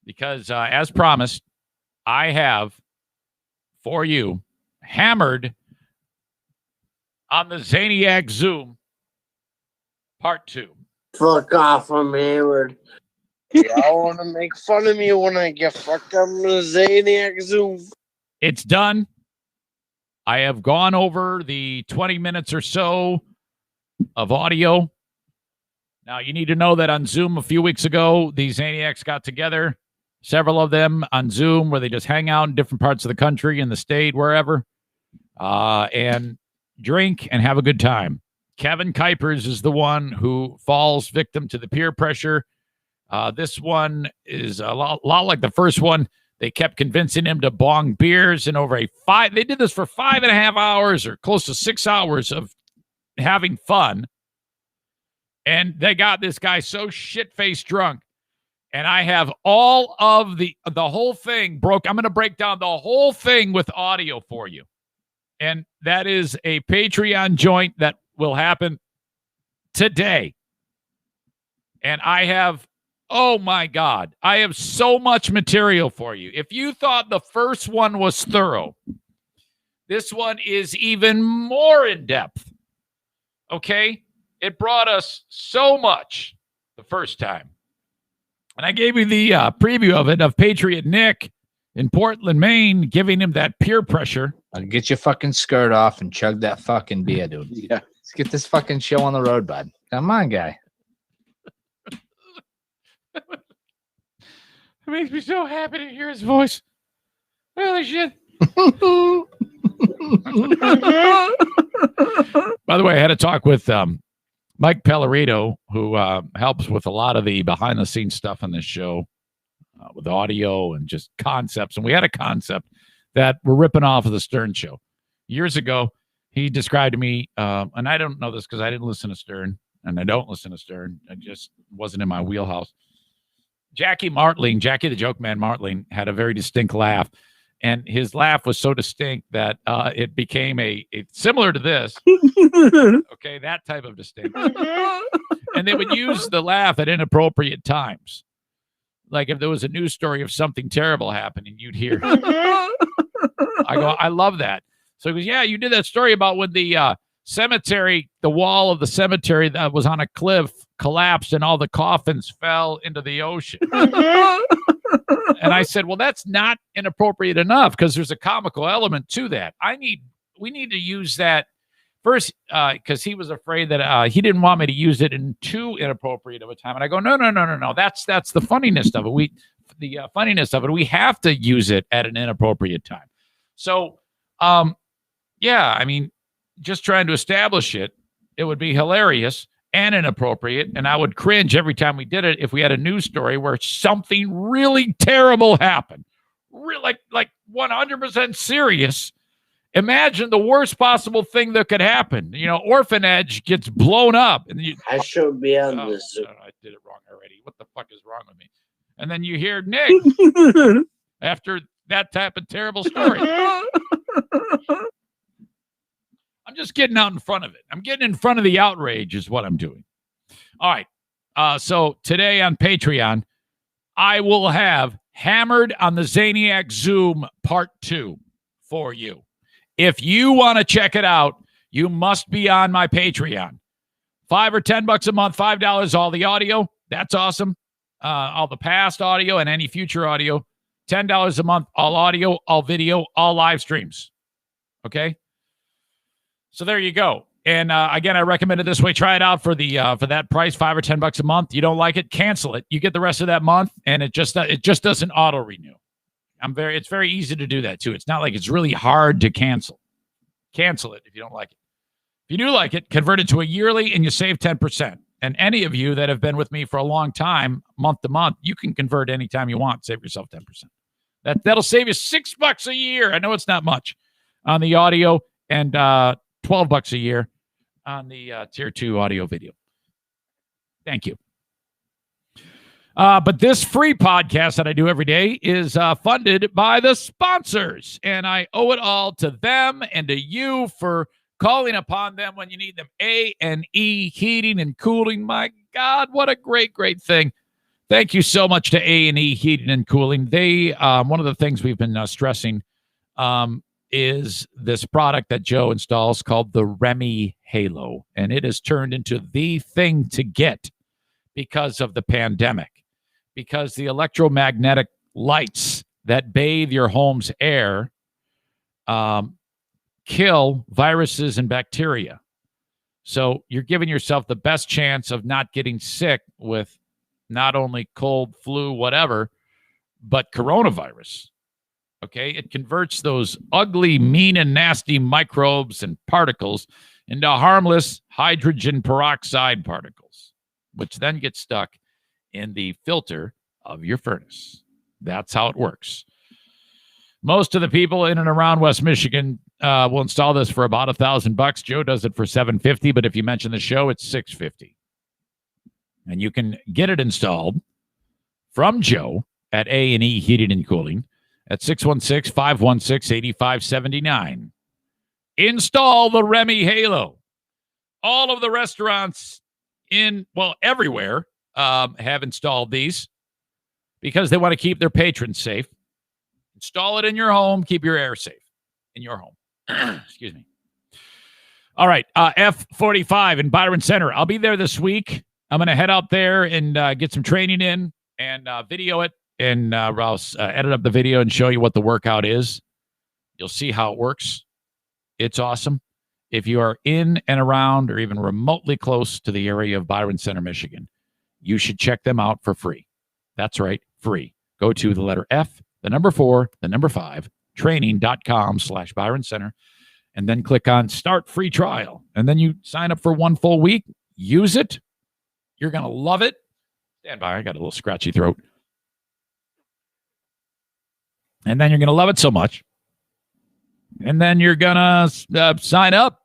because, as promised, I have for you hammered on the Zaniac Zoom Part 2. Fuck off, I'm hammered. Y'all want to make fun of me when I get fucked up in the Zaniac Zoom. It's done. I have gone over the 20 minutes or so of audio. Now, you need to know that on Zoom a few weeks ago, the Zaniacs got together, several of them on Zoom, where they just hang out in different parts of the country, in the state, wherever, and drink and have a good time. Kevin Kuipers is the one who falls victim to the peer pressure. This one is a lot like the first one. They kept convincing him to bong beers, and they did this for 5.5 hours or close to 6 hours of having fun. And they got this guy so shit-faced drunk. And I have all of the whole thing broke. I'm going to break down the whole thing with audio for you. And that is a Patreon joint that will happen today. And I have, oh my God, I have so much material for you. If you thought the first one was thorough, this one is even more in depth. Okay? It brought us so much the first time. And I gave you the preview of it, of Patriot Nick in Portland, Maine, giving him that peer pressure. I'll get your fucking skirt off and chug that fucking beer, dude. Yeah. Let's get this fucking show on the road, bud. Come on, guy. It makes me so happy to hear his voice. Holy shit. By the way, I had a talk with Mike Pellerito, who helps with a lot of the behind-the-scenes stuff on this show, with audio and just concepts. And we had a concept that we're ripping off of the Stern Show. Years ago, he described to me, and I don't know this because I didn't listen to Stern, and I don't listen to Stern. I just wasn't in my wheelhouse. Jackie the Joke Man Martling, had a very distinct laugh. And his laugh was so distinct that it became a similar to this. Okay, that type of distinct. And they would use the laugh at inappropriate times. Like if there was a news story of something terrible happening, you'd hear. I go, I love that. So he goes, yeah, you did that story about when the cemetery, the wall of the cemetery that was on a cliff collapsed and all the coffins fell into the ocean. And I said, well, that's not inappropriate enough because there's a comical element to that. We need to use that first because he was afraid that he didn't want me to use it in too inappropriate of a time. And I go, no. That's the funniness of it. The funniness of it. We have to use it at an inappropriate time. So, yeah, I mean, just trying to establish it would be hilarious and inappropriate, and I would cringe every time we did it if we had a news story where something really terrible happened, like 100% serious. Imagine the worst possible thing that could happen. Orphanage gets blown up, and I should be on this. I did it wrong already. What the fuck is wrong with me? And then you hear Nick after that type of terrible story. I'm just getting out in front of it. I'm getting in front of the outrage is what I'm doing. All right. So today on Patreon, I will have Hammered on the Zaniac Zoom Part 2 for you. If you want to check it out, you must be on my Patreon. $5 or $10 a month, $5 all the audio. That's awesome. All the past audio and any future audio. $10 a month, all audio, all video, all live streams. Okay? So there you go. And again, I recommend it this way. Try it out for that price, $5 or $10 a month. You don't like it, cancel it. You get the rest of that month, and it just doesn't auto renew. It's very easy to do that too. It's not like it's really hard to cancel. Cancel it if you don't like it. If you do like it, convert it to a yearly, and you save 10%. And any of you that have been with me for a long time, month to month, you can convert anytime you want. Save yourself 10%. That'll save you $6 a year. I know it's not much on the audio, and $12 a year on the tier 2 audio video. Thank you. But this free podcast that I do every day is funded by the sponsors, and I owe it all to them and to you for calling upon them when you need them. A&E Heating and Cooling. My God, what a great, great thing. Thank you so much to A&E Heating and Cooling. They one of the things we've been stressing is this product that Joe installs called the Remy Halo, and it has turned into the thing to get because of the pandemic, because the electromagnetic lights that bathe your home's air kill viruses and bacteria. So you're giving yourself the best chance of not getting sick with not only cold, flu, whatever, but coronavirus. Okay, it converts those ugly, mean, and nasty microbes and particles into harmless hydrogen peroxide particles, which then get stuck in the filter of your furnace. That's how it works. Most of the people in and around West Michigan will install this for about $1,000. Joe does it for $750, but if you mention the show, it's $650. And you can get it installed from Joe at A&E Heating and Cooling at 616-516-8579. Install the Remy Halo. All of the restaurants everywhere have installed these because they want to keep their patrons safe. Install it in your home. Keep your air safe in your home. Excuse me. All right. F45 in Byron Center. I'll be there this week. I'm going to head out there and get some training in and video it. And I'll edit up the video and show you what the workout is. You'll see how it works. It's awesome. If you are in and around or even remotely close to the area of Byron Center, Michigan, you should check them out for free. That's right, free. Go to the letter F, the number 4, the number 5, training.com/Byron Center, and then click on Start Free Trial. And then you sign up for 1 full week. Use it. You're going to love it. Stand by. I got a little scratchy throat. And then you're going to love it so much. And then you're going to sign up.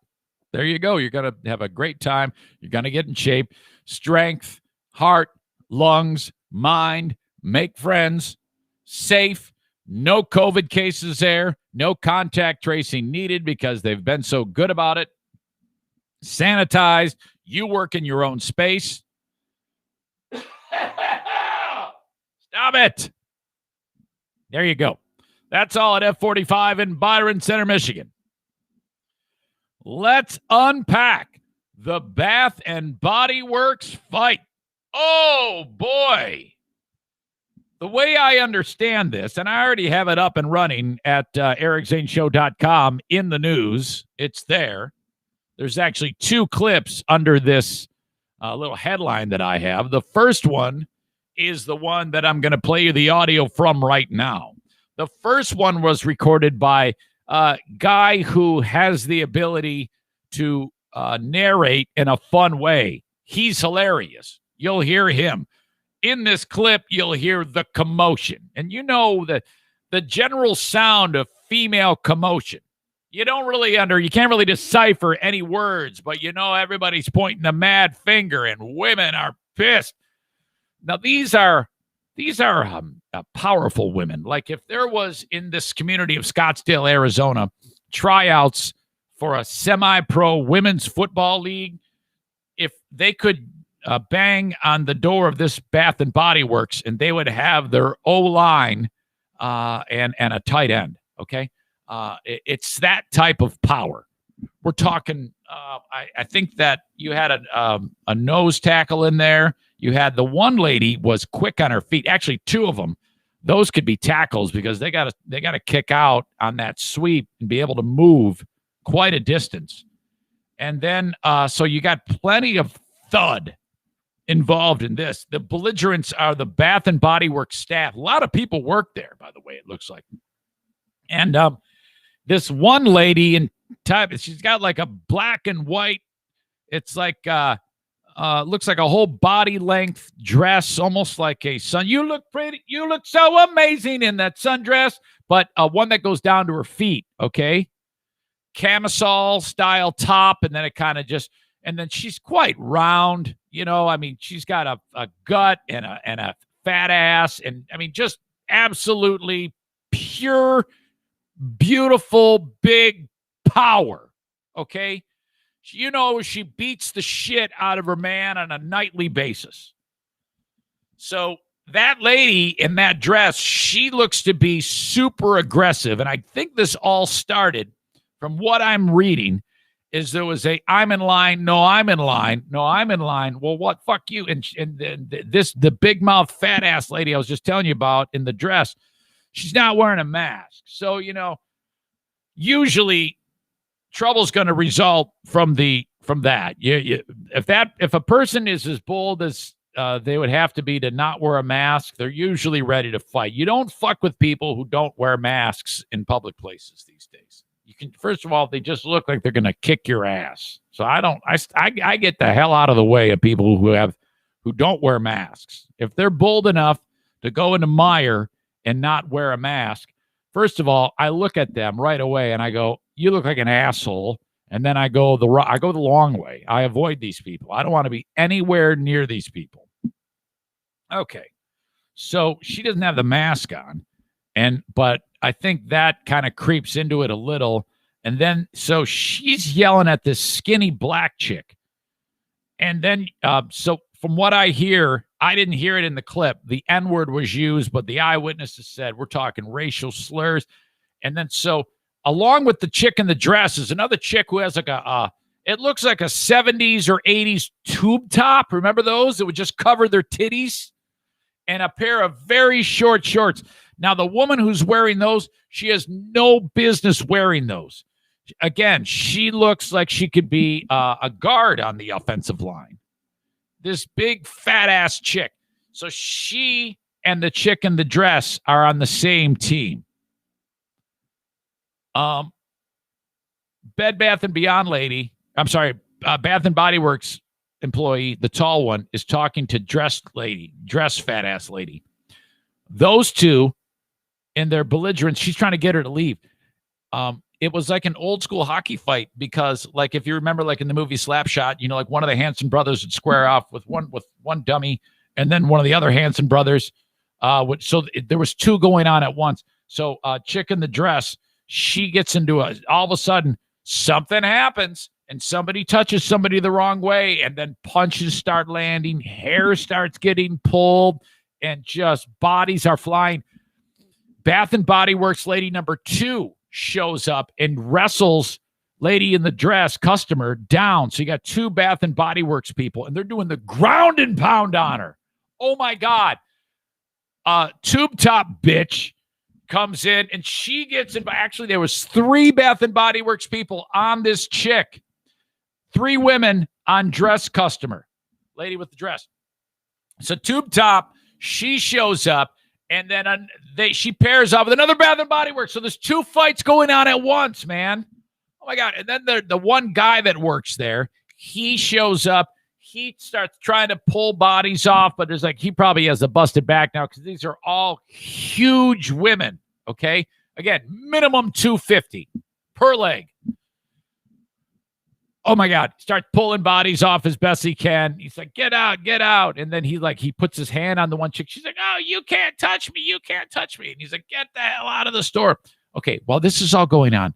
There you go. You're going to have a great time. You're going to get in shape. Strength, heart, lungs, mind, make friends, safe, no COVID cases there, no contact tracing needed because they've been so good about it. Sanitized. You work in your own space. Stop it. There you go. That's all at F45 in Byron Center, Michigan. Let's unpack the Bath and Body Works fight. Oh, boy. The way I understand this, and I already have it up and running at ericzaneshow.com in the news. It's there. There's actually 2 clips under this little headline that I have. The first one is the one that I'm going to play you the audio from right now. The first one was recorded by a guy who has the ability to narrate in a fun way. He's hilarious. You'll hear him. In this clip, you'll hear the commotion. And you know the general sound of female commotion. You can't really decipher any words, but you know everybody's pointing a mad finger and women are pissed. Now, these are powerful women. Like if there was in this community of Scottsdale, Arizona, tryouts for a semi-pro women's football league, if they could bang on the door of this Bath and Body Works and they would have their O-line and a tight end, okay? It's that type of power. We're talking, I think that you had a nose tackle in there. You had the one lady was quick on her feet. Actually, 2 of them. Those could be tackles because they got to kick out on that sweep and be able to move quite a distance. And then, so you got plenty of thud involved in this. The belligerents are the Bath and Body Works staff. A lot of people work there, by the way, it looks like. And this one lady in type, she's got like a black and white. It's like looks like a whole body length dress, almost like a sun. You look pretty. You look so amazing in that sundress, but one that goes down to her feet. Okay, camisole style top, and then it kind of just, and then she's quite round. You know, I mean, she's got a gut and a fat ass, and I mean, just absolutely pure, beautiful, big power. Okay. You know, she beats the shit out of her man on a nightly basis. So that lady in that dress, she looks to be super aggressive. And I think this all started from what I'm reading is there was a, I'm in line. No, I'm in line. No, I'm in line. Well, what? Fuck you. And the big mouth fat ass lady I was just telling you about in the dress, she's not wearing a mask. So, you know, usually trouble's going to result from that. If a person is as bold as they would have to be to not wear a mask, they're usually ready to fight. You don't fuck with people who don't wear masks in public places these days. You can, first of all, they just look like they're going to kick your ass. So I get the hell out of the way of people who don't wear masks. If they're bold enough to go into Meijer and not wear a mask, first of all, I look at them right away and I go, you look like an asshole. And then I go the long way. I avoid these people. I don't want to be anywhere near these people. Okay. So she doesn't have the mask on. But I think that kind of creeps into it a little. And then, so she's yelling at this skinny black chick. And then, so from what I hear, I didn't hear it in the clip. The N-word was used, but the eyewitnesses said we're talking racial slurs. And then, so along with the chick in the dress is another chick who has like it looks like a 70s or 80s tube top. Remember those? It would just cover their titties, and a pair of very short shorts. Now, the woman who's wearing those, she has no business wearing those. Again, she looks like she could be a guard on the offensive line. This big fat ass chick. So she and the chick in the dress are on the same team. Bed Bath and Beyond lady, Bath and Body Works employee, the tall one, is talking to dressed fat ass lady. Those two, in their belligerence, she's trying to get her to leave. It was like an old school hockey fight because, like, if you remember, like in the movie Slapshot, you know, like one of the Hanson brothers would square off with one dummy, and then one of the other Hanson brothers. So there was two going on at once. So chick in the dress, she gets into all of a sudden something happens and somebody touches somebody the wrong way, and then punches start landing, hair starts getting pulled, and just bodies are flying. Bath and Body Works lady number 2 shows up and wrestles lady in the dress customer down. So you got 2 Bath and Body Works people, and they're doing the ground and pound on her. Oh my God. Tube top bitch comes in and she gets in. Actually, there was 3 Bath and Body Works people on this chick. 3 women on dress customer. Lady with the dress. So tube top, she shows up, and then she pairs up with another Bath and Body Works. So there's 2 fights going on at once, man. Oh my God. And then the one guy that works there, he shows up. He starts trying to pull bodies off, but there's he probably has a busted back now because these are all huge women. Okay. Again, minimum 250 per leg. Oh my God. Start pulling bodies off as best he can. He's like, get out, get out. And then he puts his hand on the one chick. She's like, oh, you can't touch me. You can't touch me. And he's like, get the hell out of the store. Okay. While this is all going on,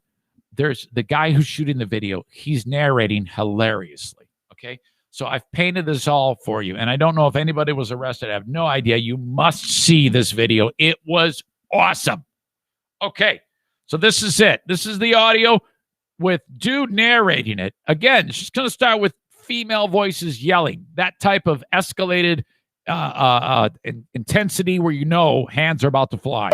there's the guy who's shooting the video. He's narrating hilariously. Okay. So I've painted this all for you. And I don't know if anybody was arrested. I have no idea. You must see this video. It was awesome. Okay. So this is it. This is the audio with dude narrating it. Again, it's just going to start with female voices yelling. That type of escalated intensity where you know hands are about to fly.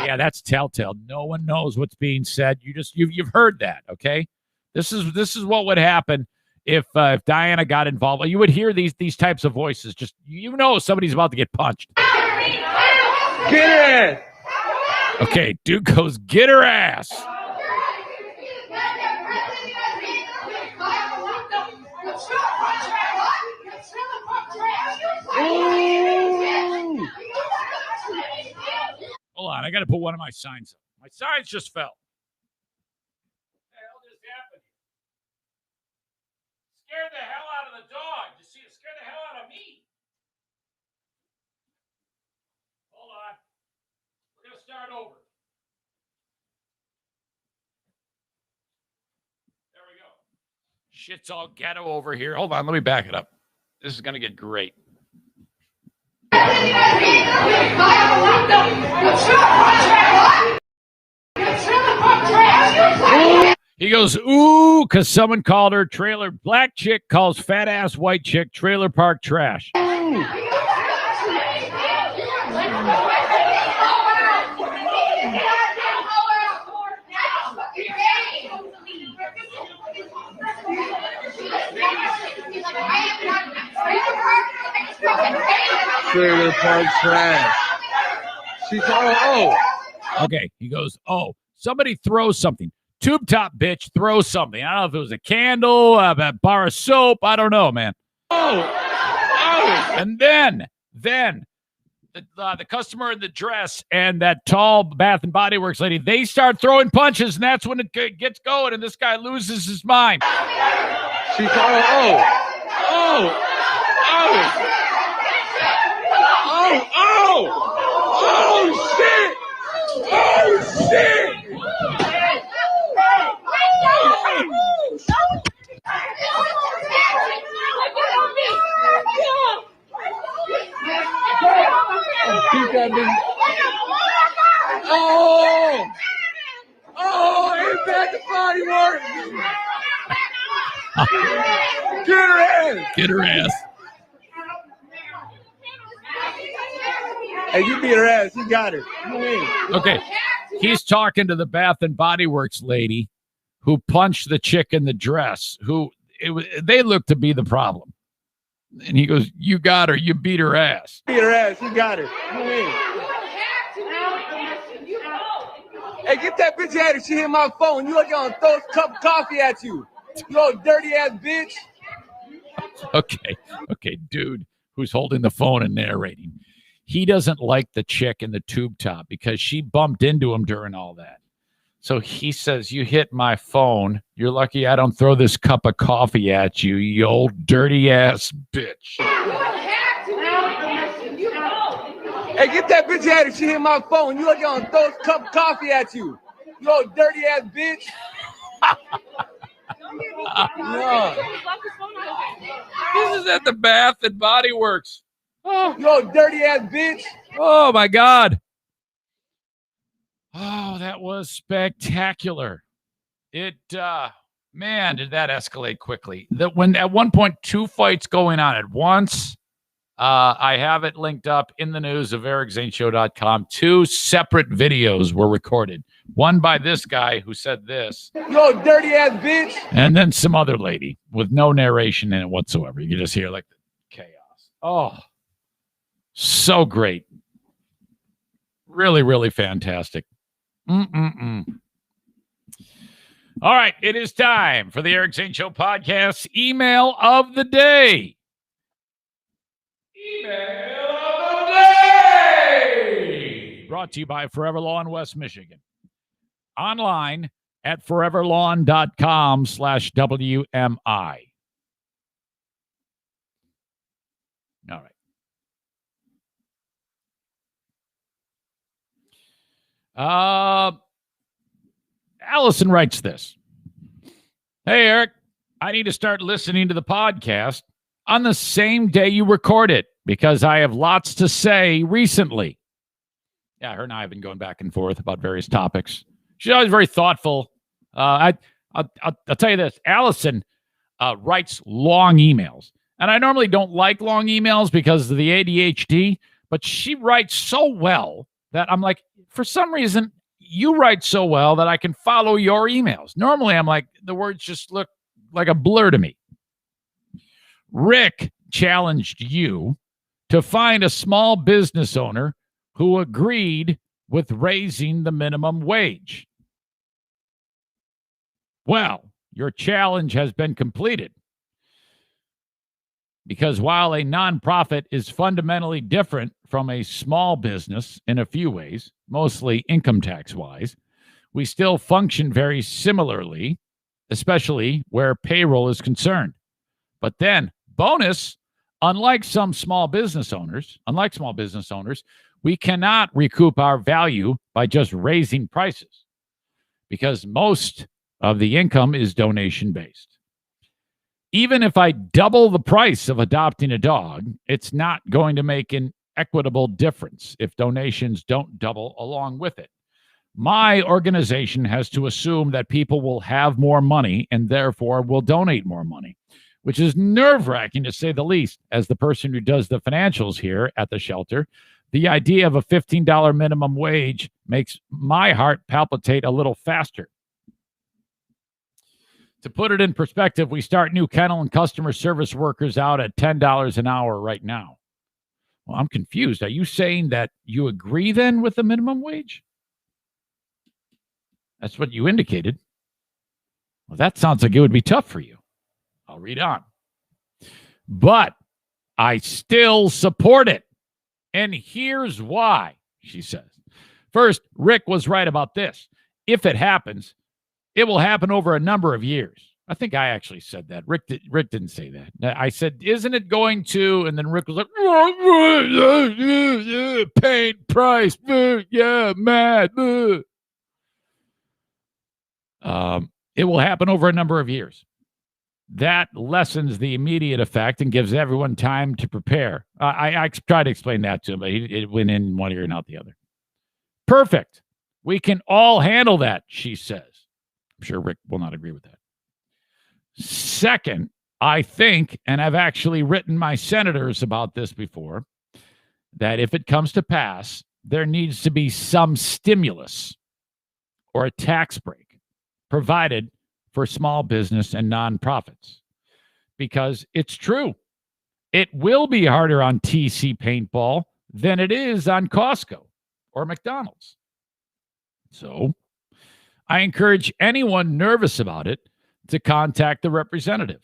Yeah, that's telltale. No one knows what's being said. You've heard that, okay? This is what would happen if Diana got involved. You would hear these types of voices. Just somebody's about to get punched. Get her! Okay, dude goes, get her ass. Hold on, I got to put one of my signs up. My signs just fell. scared the hell out of the dog. You see, it scared the hell out of me. Hold on. We're going to start over. There we go. Shit's all ghetto over here. Hold on. Let me back it up. This is going to get great. He goes, ooh, because someone called her trailer. Black chick calls fat ass white chick trailer park trash. Trailer park trash. She's oh. Okay, he goes, oh, somebody throw something. Tube top bitch, throw something. I don't know if it was a candle, a bar of soap. I don't know, man. Oh. And then the customer in the dress and that tall Bath and Body Works lady, they start throwing punches, and that's when it gets going, and this guy loses his mind. She's oh. Shit! Oh shit! Oh, ain't that the Body Works? Get her ass! Get her ass. Hey, you beat her ass. You got her. Okay. He's talking to the Bath and Body Works lady who punched the chick in the dress, they look to be the problem. And he goes, you got her. You beat her ass. Beat her ass. You got her. Hey, get that bitch out of here. She hit my phone. You look gonna throw a cup of coffee at you. You old dirty ass bitch. Okay, dude who's holding the phone and narrating. He doesn't like the chick in the tube top because she bumped into him during all that. So he says, you hit my phone. You're lucky I don't throw this cup of coffee at you, you old dirty ass bitch. Hey, get that bitch out of here. She hit my phone. You look gonna throw a cup of coffee at you. You old dirty ass bitch. Yeah. This is at the Bath and Body Works. Oh, you old dirty ass bitch. Oh my God. Oh, that was spectacular. It, man, did that escalate quickly. When at one point, 2 fights going on at once. I have it linked up in the news of EricZaneShow.com. 2 separate videos were recorded. One by this guy who said this. Yo, dirty ass bitch. And then some other lady with no narration in it whatsoever. You can just hear like the chaos. Oh, so great. Really, really fantastic. All right, it is time for the Eric Zane Show podcast email of the day. Email of the day! Brought to you by Forever Lawn West Michigan. Online at foreverlawn.com/WMI. All right. Allison writes this. Hey, Eric, I need to start listening to the podcast on the same day you record it because I have lots to say recently. Yeah, her and I have been going back and forth about various topics. She's always very thoughtful. I'll tell you this. Allison writes long emails. And I normally don't like long emails because of the ADHD, but she writes so well that I'm like, for some reason, you write so well that I can follow your emails. Normally, I'm like, the words just look like a blur to me. Rick challenged you to find a small business owner who agreed with raising the minimum wage. Well, your challenge has been completed. Because while a nonprofit is fundamentally different from a small business in a few ways, mostly income tax-wise, we still function very similarly, especially where payroll is concerned. But then, bonus, unlike small business owners, we cannot recoup our value by just raising prices because most of the income is donation-based. Even if I double the price of adopting a dog, it's not going to make an equitable difference if donations don't double along with it. My organization has to assume that people will have more money and therefore will donate more money, which is nerve-wracking to say the least. As the person who does the financials here at the shelter, the idea of a $15 minimum wage makes my heart palpitate a little faster. To put it in perspective, we start new kennel and customer service workers out at $10 an hour right now. Well, I'm confused. Are you saying that you agree then with the minimum wage? That's what you indicated. Well, that sounds like it would be tough for you. I'll read on. But I still support it. And here's why, she says. First, Rick was right about this. If it happens, it will happen over a number of years. I think I actually said that. Rick didn't say that. I said, isn't it going to? And then Rick was like, pain, price, yeah, mad. It will happen over a number of years. That lessens the immediate effect and gives everyone time to prepare. I tried to explain that to him, but it went in one ear and out the other. Perfect. We can all handle that, she says. I'm sure Rick will not agree with that. Second, I think, and I've actually written my senators about this before, that if it comes to pass, there needs to be some stimulus or a tax break provided for small business and nonprofits. Because it's true. It will be harder on TC Paintball than it is on Costco or McDonald's. So I encourage anyone nervous about it to contact the representative,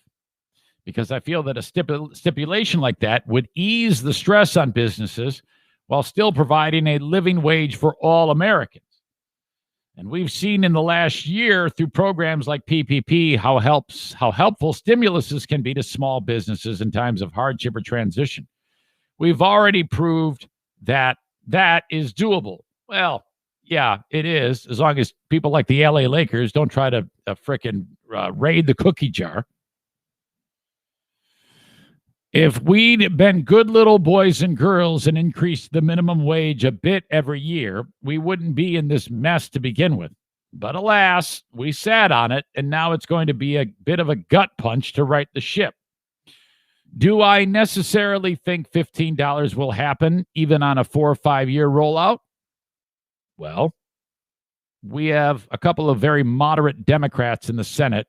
because I feel that a stipulation like that would ease the stress on businesses while still providing a living wage for all Americans. And we've seen in the last year through programs like PPP how helpful stimuluses can be to small businesses in times of hardship or transition. We've already proved that that is doable. Well, yeah, it is, as long as people like the LA Lakers don't try to frickin' raid the cookie jar. If we'd been good little boys and girls and increased the minimum wage a bit every year, we wouldn't be in this mess to begin with. But alas, we sat on it, and now it's going to be a bit of a gut punch to right the ship. Do I necessarily think $15 will happen even on a 4 or 5 year rollout? Well, we have a couple of very moderate Democrats in the Senate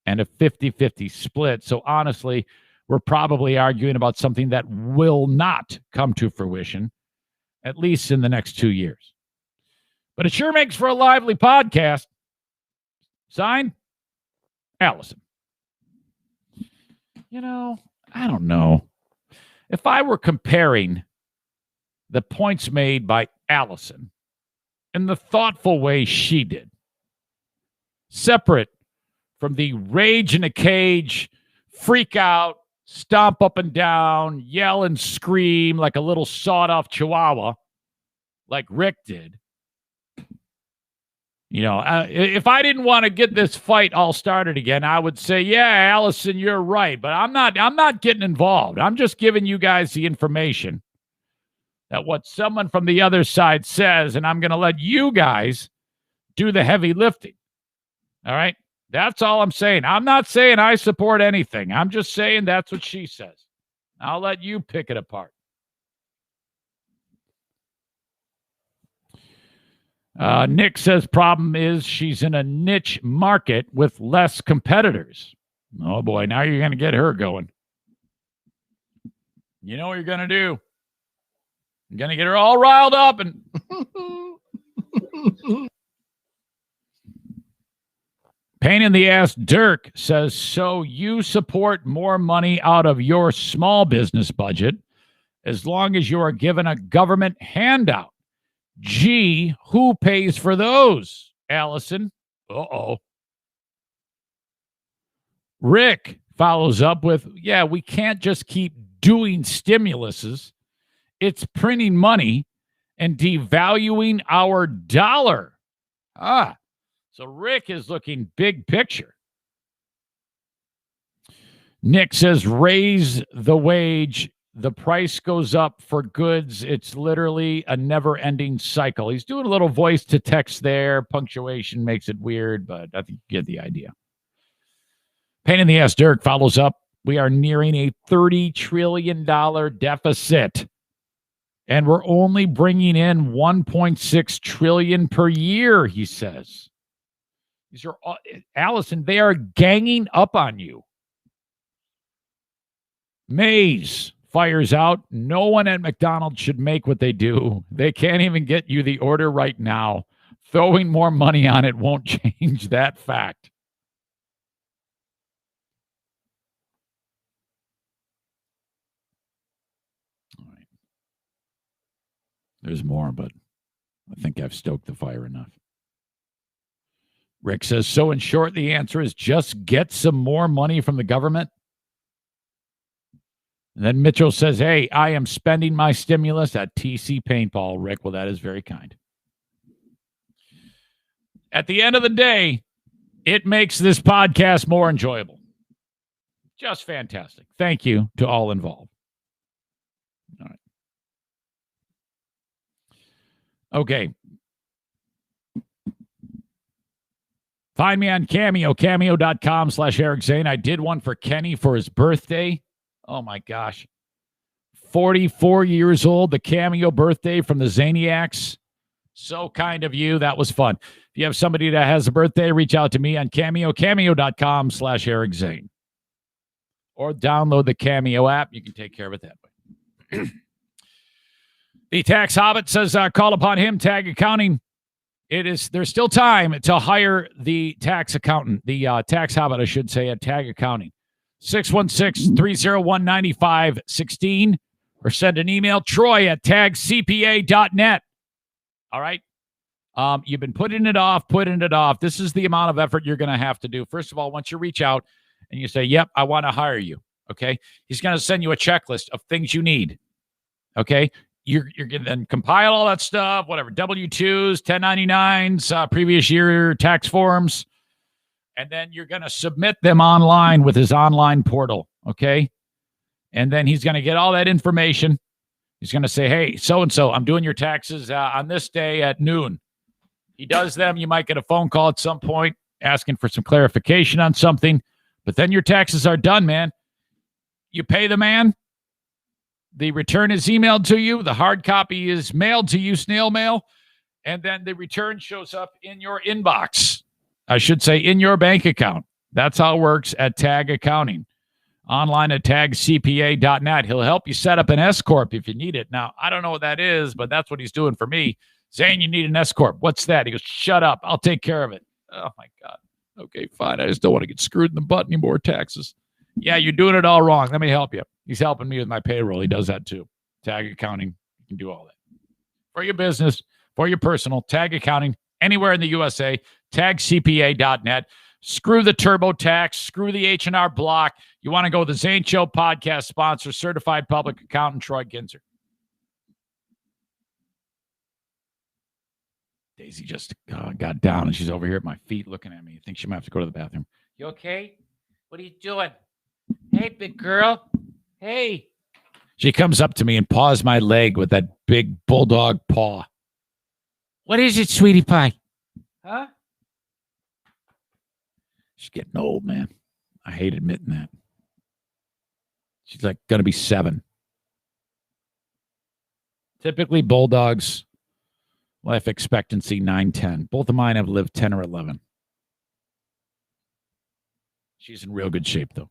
and a 50-50 split. So honestly, we're probably arguing about something that will not come to fruition, at least in the next 2 years. But it sure makes for a lively podcast. Signed, Allison. You know, I don't know. If I were comparing the points made by Allison in the thoughtful way she did, separate from the rage in a cage, freak out, stomp up and down, yell and scream like a little sawed-off chihuahua, like Rick did. You know, if I didn't want to get this fight all started again, I would say, yeah, Allison, you're right. But I'm not getting involved. I'm just giving you guys the information that what someone from the other side says, and I'm going to let you guys do the heavy lifting. All right? That's all I'm saying. I'm not saying I support anything. I'm just saying that's what she says. I'll let you pick it apart. Nick says problem is she's in a niche market with less competitors. Oh, boy. Now you're going to get her going. You know what you're going to do. You're going to get her all riled up and... Pain in the ass Dirk says, so you support more money out of your small business budget as long as you are given a government handout. Gee, who pays for those, Allison? Uh-oh. Rick, follows up with, yeah, we can't just keep doing stimuluses. It's printing money and devaluing our dollar. So Rick is looking big picture. Nick says, raise the wage. The price goes up for goods. It's literally a never-ending cycle. He's doing a little voice to text there. Punctuation makes it weird, but I think you get the idea. Pain in the ass Dirk follows up. We are nearing a $30 trillion deficit, and we're only bringing in $1.6 trillion per year, he says. These are all, Allison, they are ganging up on you. Maze fires out. No one at McDonald's should make what they do. They can't even get you the order right now. Throwing more money on it won't change that fact. All right. There's more, but I think I've stoked the fire enough. Rick says, so in short, the answer is just get some more money from the government. And then Mitchell says, hey, I am spending my stimulus at TC Paintball. Rick, well, that is very kind. At the end of the day, it makes this podcast more enjoyable. Just fantastic. Thank you to all involved. All right. Okay. Find me on Cameo, cameo.com/Eric Zane. I did one for Kenny for his birthday. Oh, my gosh. 44 years old, the Cameo birthday from the Zaniacs. So kind of you. That was fun. If you have somebody that has a birthday, reach out to me on Cameo, cameo.com/Eric Zane. Or download the Cameo app. You can take care of it that way. The Tax Hobbit says, call upon him, Tag Accounting. There's still time to hire the tax accountant, the Tax Hobbit, I should say, at Tag Accounting. 616-301-9516 or send an email, troy@tagcpa.net. All right. You've been putting it off. This is the amount of effort you're going to have to do. First of all, once you reach out and you say, yep, I want to hire you. Okay. He's going to send you a checklist of things you need. Okay. You're going to then compile all that stuff, whatever, W-2s, 1099s, previous year tax forms. And then you're going to submit them online with his online portal, okay? And then he's going to get all that information. He's going to say, hey, so-and-so, I'm doing your taxes on this day at noon. He does them. You might get a phone call at some point asking for some clarification on something. But then your taxes are done, man. You pay the man. The return is emailed to you. The hard copy is mailed to you, snail mail. And then the return shows up in your inbox. I should say in your bank account. That's how it works at Tag Accounting. Online at tagcpa.net. He'll help you set up an S-Corp if you need it. Now, I don't know what that is, but that's what he's doing for me. Zane, you need an S-Corp. What's that? He goes, shut up. I'll take care of it. Oh, my God. Okay, fine. I just don't want to get screwed in the butt anymore, taxes. Yeah, you're doing it all wrong. Let me help you. He's helping me with my payroll. He does that too. Tag Accounting. You can do all that. For your business, for your personal, Tag Accounting, anywhere in the USA, tagcpa.net. Screw the TurboTax. Screw the H&R Block. You want to go the Zane Show podcast sponsor, certified public accountant Troy Ginzer. Daisy just got down, and she's over here at my feet looking at me. I think she might have to go to the bathroom. You okay? What are you doing? Hey, big girl. Hey. She comes up to me and paws my leg with that big bulldog paw. What is it, sweetie pie? Huh? She's getting old, man. I hate admitting that. She's like going to be 7. Typically, bulldogs, life expectancy 9-10. Both of mine have lived 10 or 11. She's in real good shape, though.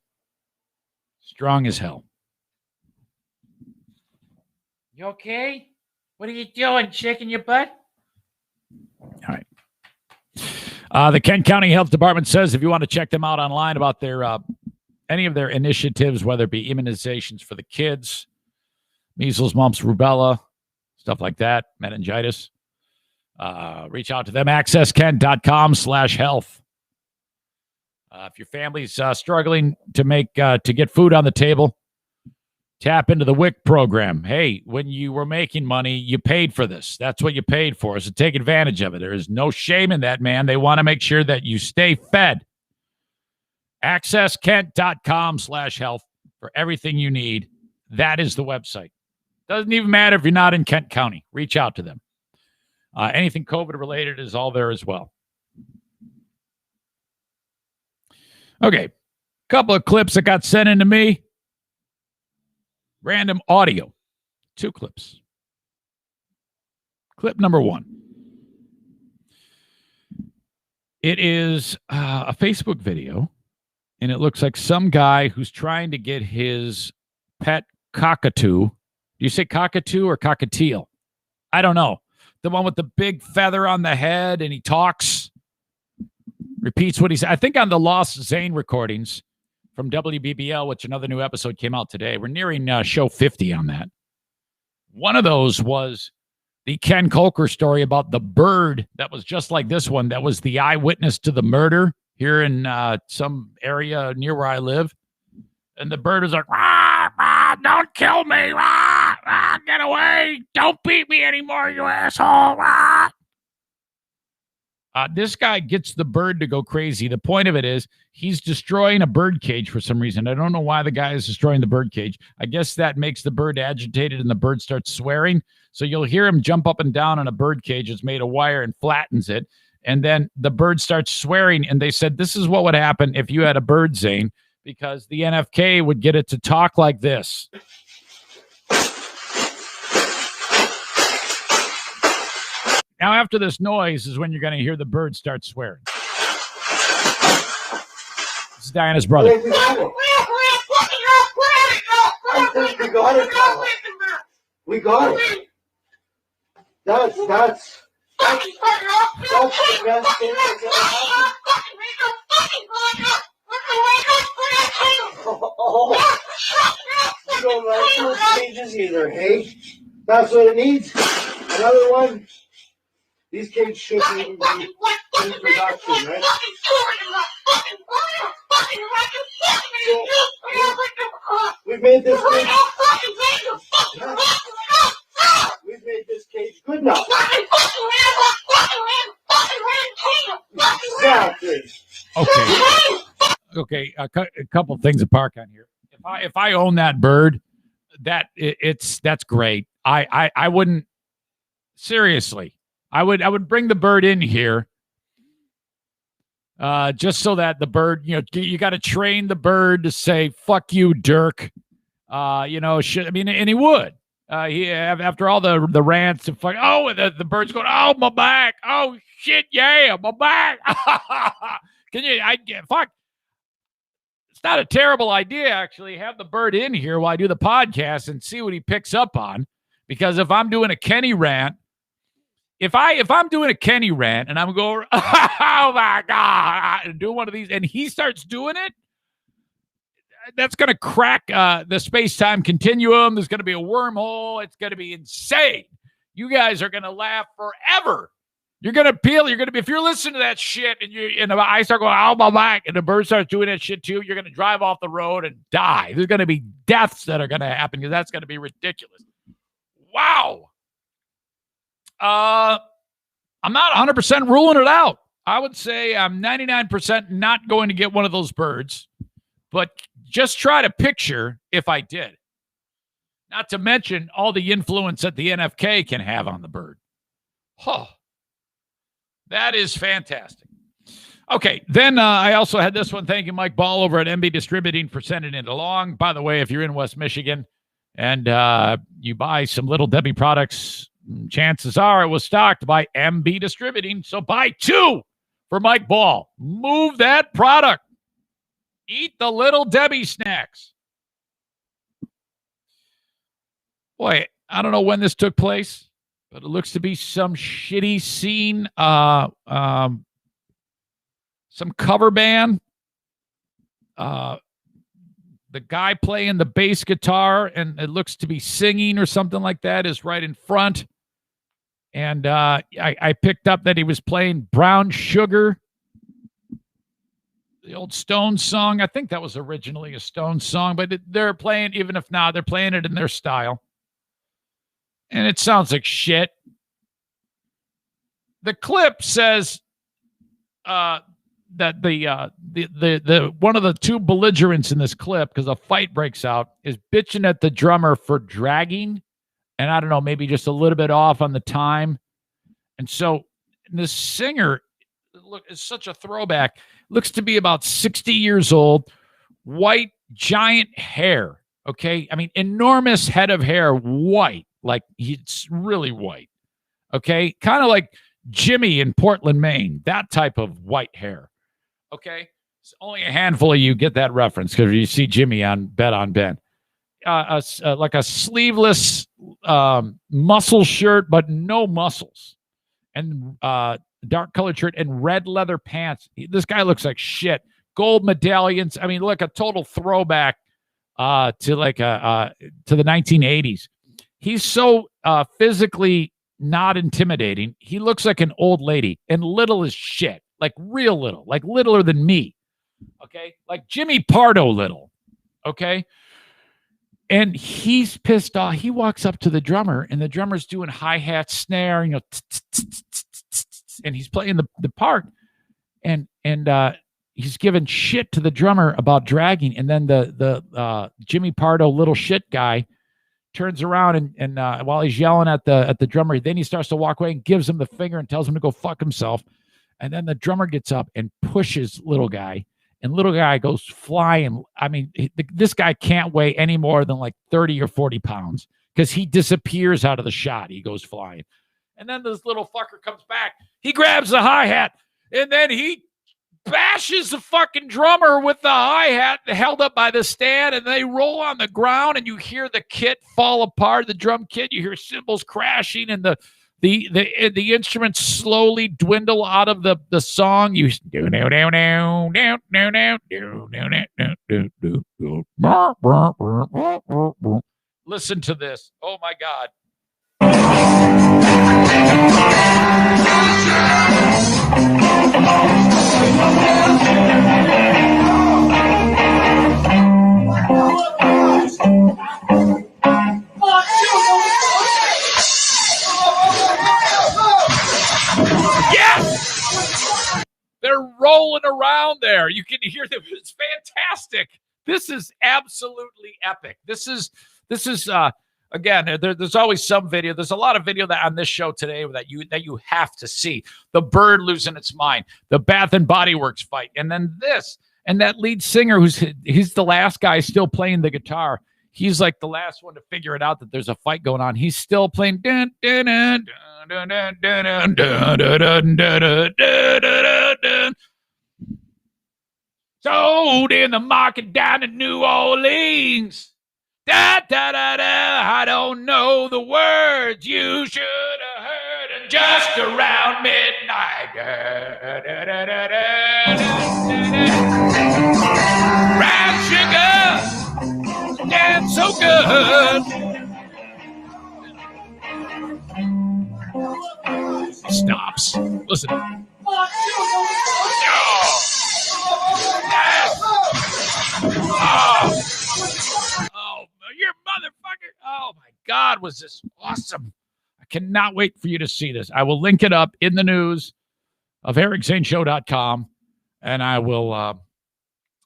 Strong as hell. You okay? What are you doing? Shaking your butt? All right. The Kent County Health Department says if you want to check them out online about their any of their initiatives, whether it be immunizations for the kids, measles, mumps, rubella, stuff like that, meningitis, reach out to them, accesskent.com/health. If your family's struggling to get food on the table, tap into the WIC program. Hey, when you were making money, you paid for this. That's what you paid for. So take advantage of it. There is no shame in that, man. They want to make sure that you stay fed. AccessKent.com/health for everything you need. That is the website. Doesn't even matter if you're not in Kent County. Reach out to them. Anything COVID related is all there as well. Okay, couple of clips that got sent in to me. Random audio. 2 clips. Clip number 1. It is a Facebook video, and it looks like some guy who's trying to get his pet cockatoo. Do you say cockatoo or cockatiel? I don't know. The one with the big feather on the head, and he talks, repeats what he said. I think on the Lost Zane recordings from WBBL, which another new episode came out today. We're nearing show 50 on that. One of those was the Ken Kolker story about the bird that was just like this one, that was the eyewitness to the murder here in some area near where I live. And the bird was like, rah, rah, don't kill me, rah, rah, get away, don't beat me anymore, you asshole, rah. This guy gets the bird to go crazy. The point of it is he's destroying a bird cage for some reason. I don't know why the guy is destroying the bird cage. I guess that makes the bird agitated and the bird starts swearing. So you'll hear him jump up and down on a bird cage. It's made of wire and flattens it. And then the bird starts swearing. And they said this is what would happen if you had a bird, Zane, because the NFK would get it to talk like this. Now, after this noise is when you're going to hear the bird start swearing. This is Diana's brother. We got it. That's the best thing that's ever happened. Oh, you don't like those cages either, hey? That's what it needs. Another one. These cages shouldn't even be in production, right? So, we've made this cage. We've made this cage good enough. Exactly. Okay. A couple things to park on here. If I own that bird, that's great. I wouldn't, seriously. I would bring the bird in here, just so that the bird, you got to train the bird to say "fuck you, Dirk," and he would. After all the rants and fuck, the bird's going, oh, my back, oh shit, yeah, my back. Fuck. It's not a terrible idea, actually. Have the bird in here while I do the podcast and see what he picks up on, because if I'm doing a Kenny rant. If I'm doing a Kenny rant and I'm going, oh my God, and do one of these, and he starts doing it, that's going to crack the space-time continuum. There's going to be a wormhole. It's going to be insane. You guys are going to laugh forever. You're going to peel. If you're listening to that shit and I start going, oh my back, and the bird starts doing that shit too, you're going to drive off the road and die. There's going to be deaths that are going to happen because that's going to be ridiculous. Wow. I'm not 100% ruling it out. I would say I'm 99% not going to get one of those birds, but just try to picture if I did. Not to mention all the influence that the NFK can have on the bird. Oh, that is fantastic. Okay, then I also had this one. Thank you, Mike Ball over at MB Distributing for sending it along. By the way, if you're in West Michigan and you buy some Little Debbie products, chances are it was stocked by MB Distributing. So buy 2 for Mike Ball. Move that product. Eat the Little Debbie snacks. Boy, I don't know when this took place, but it looks to be some shitty scene. Some cover band. The guy playing the bass guitar, and it looks to be singing or something like that, is right in front. And I picked up that he was playing Brown Sugar. The old Stones song. I think that was originally a Stones song, but they're playing, even if not, they're playing it in their style. And it sounds like shit. The clip says that the one of the two belligerents in this clip, because a fight breaks out, is bitching at the drummer for dragging. And I don't know, maybe just a little bit off on the time. And so this singer, look, is such a throwback. Looks to be about 60 years old, white, giant hair. Okay. I mean, enormous head of hair, white, like it's really white. Okay. Kind of like Jimmy in Portland, Maine, that type of white hair. Okay. It's only a handful of you get that reference because you see Jimmy on Bet on Ben. Like a sleeveless muscle shirt, but no muscles. And dark colored shirt and red leather pants. This guy looks like shit. Gold medallions. I mean, like a total throwback to the 1980s. He's so physically not intimidating. He looks like an old lady and little as shit, like real little, like littler than me. Okay, like Jimmy Pardo little. Okay. And he's pissed off. He walks up to the drummer, and the drummer's doing hi-hat, snare, and he's playing the part. And he's giving shit to the drummer about dragging. And then the Jimmy Pardo little shit guy turns around and while he's yelling at the drummer, then he starts to walk away and gives him the finger and tells him to go fuck himself. And then the drummer gets up and pushes little guy. And little guy goes flying. I mean, this guy can't weigh any more than like 30 or 40 pounds because he disappears out of the shot. He goes flying. And then this little fucker comes back. He grabs the hi-hat, and then he bashes the fucking drummer with the hi-hat held up by the stand, and they roll on the ground, and you hear the kit fall apart, the drum kit. You hear cymbals crashing, and the instruments slowly dwindle out of the song. You listen to this. Oh my God. Yes! They're rolling around there. You can hear them. It's fantastic. This is absolutely epic. This is again, there's always some video. There's a lot of video that on this show today that you have to see. The bird losing its mind, the Bath and Body Works fight, and then this, and that lead singer he's the last guy still playing the guitar. He's like the last one to figure it out that there's a fight going on. He's still playing. Dun, dun, dun, dun, dun, dun, dun, dun, dun, dun, dun, dun. Sold in the market down in New Orleans. Da, da, da, da, I don't know the words you should have heard just around midnight. Da, da, da, da, da, da, da. Brown sugar, dance so good. Stops. Listen. Oh. Yes. Oh, you motherfucker. Oh, my God, was this awesome. I cannot wait for you to see this. I will link it up in the news of EricZaneShow.com, and I will, of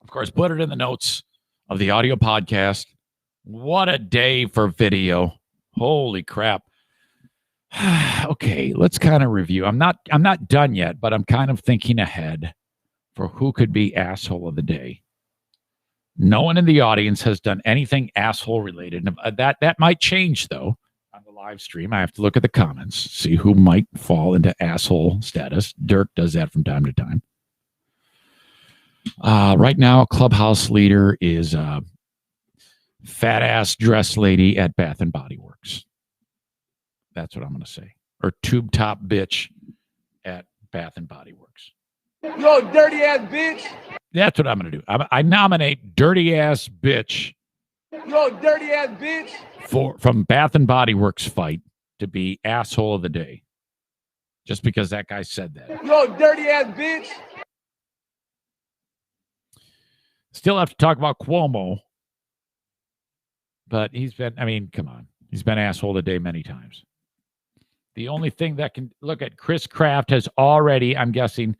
course, put it in the notes of the audio podcast. What a day for video. Holy crap. Okay, let's kind of review. I'm not done yet, but I'm kind of thinking ahead for who could be asshole of the day. No one in the audience has done anything asshole related. That might change though on the live stream. I have to look at the comments, see who might fall into asshole status. Dirk does that from time to time. Right now, clubhouse leader is fat ass dress lady at Bath and Body Works. That's what I'm going to say. Or tube top bitch at Bath and Body Works. Yo, dirty ass bitch. That's what I'm going to do. I nominate dirty ass bitch. Yo, dirty ass bitch. From Bath and Body Works fight to be asshole of the day. Just because that guy said that. Yo, dirty ass bitch. Still have to talk about Cuomo. But he's been, I mean, come on. He's been asshole today many times. The only thing that can look at Chris Kraft has already, I'm guessing,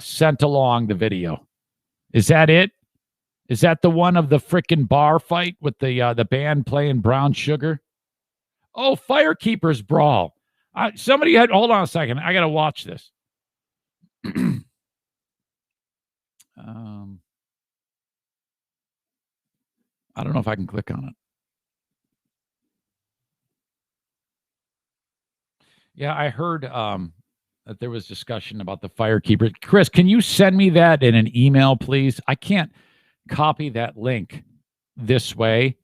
sent along the video. Is that it? Is that the one of the frickin' bar fight with the band playing Brown Sugar? Oh, Firekeepers Brawl. Somebody had, hold on a second. I got to watch this. I don't know if I can click on it. Yeah, I heard that there was discussion about the Firekeepers. Chris, can you send me that in an email, please? I can't copy that link this way.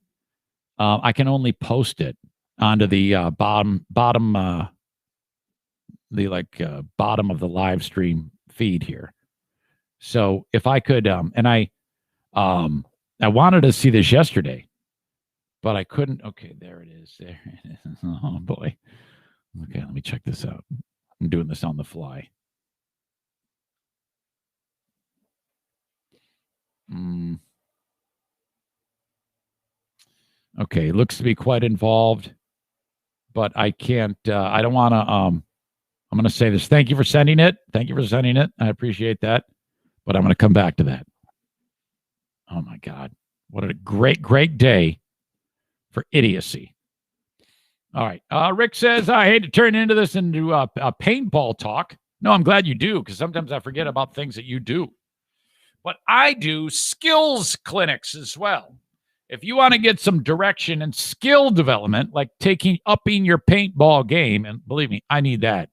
I can only post it onto the bottom of the live stream feed here. So if I could, and I wanted to see this yesterday, but I couldn't. Okay, there it is. There it is. Oh boy. Okay, let me check this out. I'm doing this on the fly. Okay, looks to be quite involved, but I can't. I don't want to. I'm going to say this. Thank you for sending it. Thank you for sending it. I appreciate that, but I'm going to come back to that. Oh my God, what a great day for idiocy. All right. Rick says, I hate to turn this into a paintball talk. No, I'm glad you do, because sometimes I forget about things that you do. But I do skills clinics as well. If you want to get some direction and skill development, like upping your paintball game, and believe me, I need that,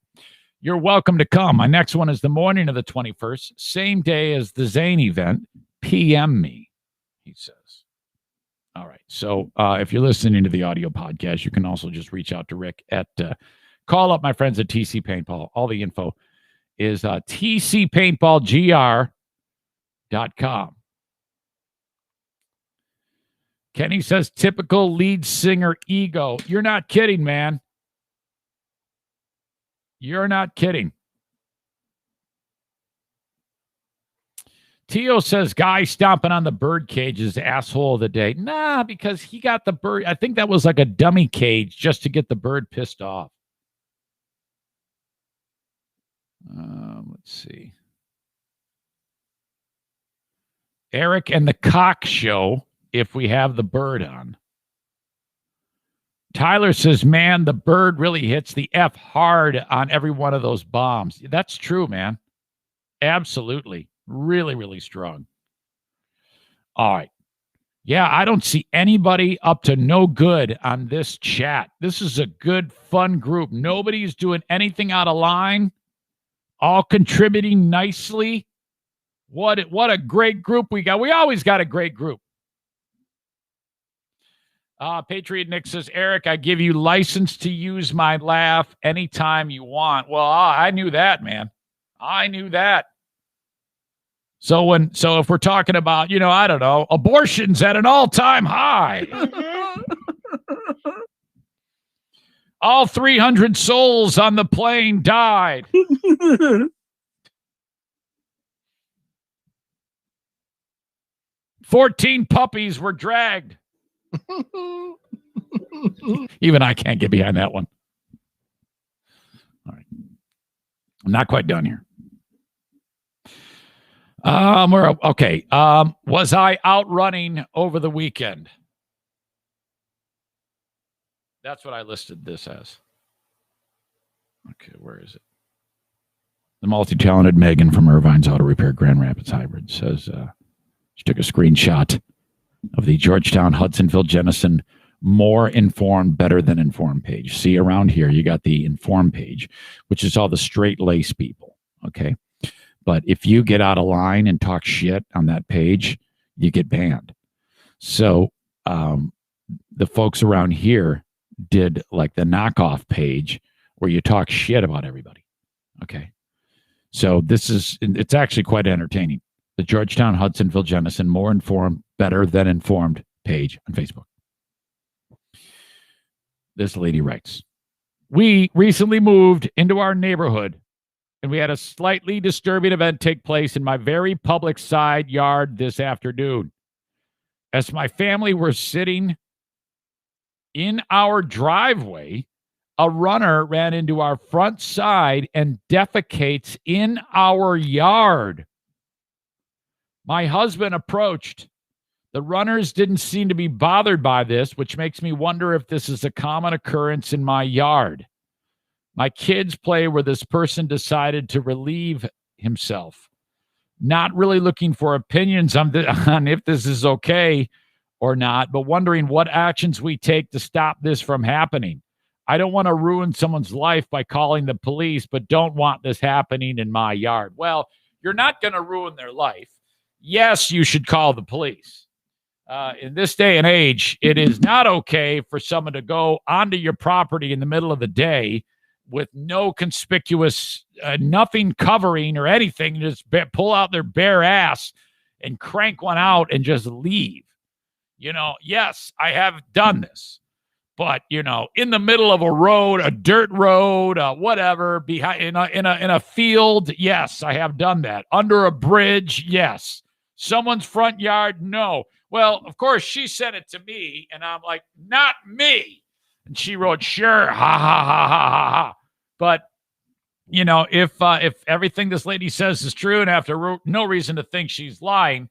you're welcome to come. My next one is the morning of the 21st, same day as the Zane event. PM me, he says. All right. So if you're listening to the audio podcast, you can also just reach out to Rick at call up my friends at TC Paintball. All the info is tcpaintballgr.com. Kenny says, typical lead singer ego. You're not kidding, man. You're not kidding. Tio says, guy stomping on the bird cage is the asshole of the day. Nah, because he got the bird. I think that was like a dummy cage just to get the bird pissed off. Let's see. Eric and the Cock Show, if we have the bird on. Tyler says, man, the bird really hits the F hard on every one of those bombs. That's true, man. Absolutely. Really, really strong. All right. Yeah, I don't see anybody up to no good on this chat. This is a good, fun group. Nobody's doing anything out of line. All contributing nicely. What a great group we got. We always got a great group. Patriot Nick says, Eric, I give you license to use my laugh anytime you want. Well, I knew that, man. I knew that. So if we're talking about, I don't know, abortions at an all-time high. All 300 souls on the plane died. "14 puppies were dragged." Even I can't get behind that one. All right. I'm not quite done here. Okay. Was I out running over the weekend? That's what I listed this as. Okay, where is it? The multi-talented Megan from Irvine's Auto Repair Grand Rapids Hybrid says she took a screenshot of the Georgetown Hudsonville Jenison More Informed, Better Than Informed page. See, around here, you got the Informed page, which is all the straight lace people. Okay. But if you get out of line and talk shit on that page, you get banned. So the folks around here did like the knockoff page where you talk shit about everybody. Okay. So it's actually quite entertaining. The Georgetown Hudsonville Jenison More Informed, Better Than Informed page on Facebook. This lady writes, we recently moved into our neighborhood and we had a slightly disturbing event take place in my very public side yard this afternoon. As my family were sitting in our driveway, a runner ran into our front side and defecates in our yard. My husband approached. The runners didn't seem to be bothered by this, which makes me wonder if this is a common occurrence in my yard. My kids play where this person decided to relieve himself. Not really looking for opinions on if this is okay or not, but wondering what actions we take to stop this from happening. I don't want to ruin someone's life by calling the police, but don't want this happening in my yard. Well, you're not going to ruin their life. Yes, you should call the police. In this day and age, it is not okay for someone to go onto your property in the middle of the day with no conspicuous, nothing covering or anything, just pull out their bare ass and crank one out and just leave. Yes, I have done this. But, in the middle of a road, a dirt road, whatever, behind in a field, yes, I have done that. Under a bridge, yes. Someone's front yard, no. Well, of course, she sent it to me, and I'm like, not me. And she wrote, sure, ha, ha, ha, ha, ha, ha. But, if everything this lady says is true and after no reason to think she's lying,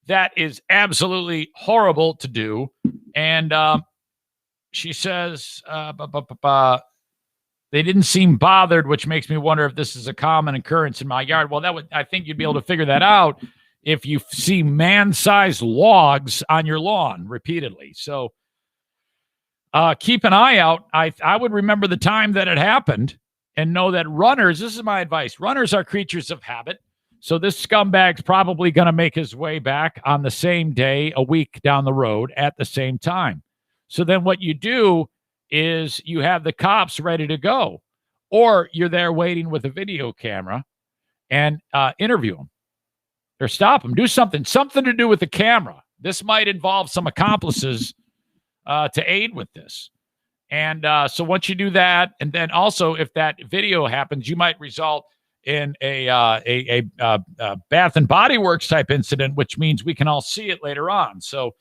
that is absolutely horrible to do. And she says, they didn't seem bothered, which makes me wonder if this is a common occurrence in my yard. Well, I think you'd be able to figure that out if you see man-sized logs on your lawn repeatedly. So keep an eye out. I would remember the time that it happened and know that runners, this is my advice, runners are creatures of habit. So this scumbag's probably going to make his way back on the same day, a week down the road at the same time. So then what you do is you have the cops ready to go, or you're there waiting with a video camera and interview them or stop them. Do something to do with the camera. This might involve some accomplices to aid with this. And so once you do that, and then also if that video happens, you might result in a Bath and Body Works type incident, which means we can all see it later on. So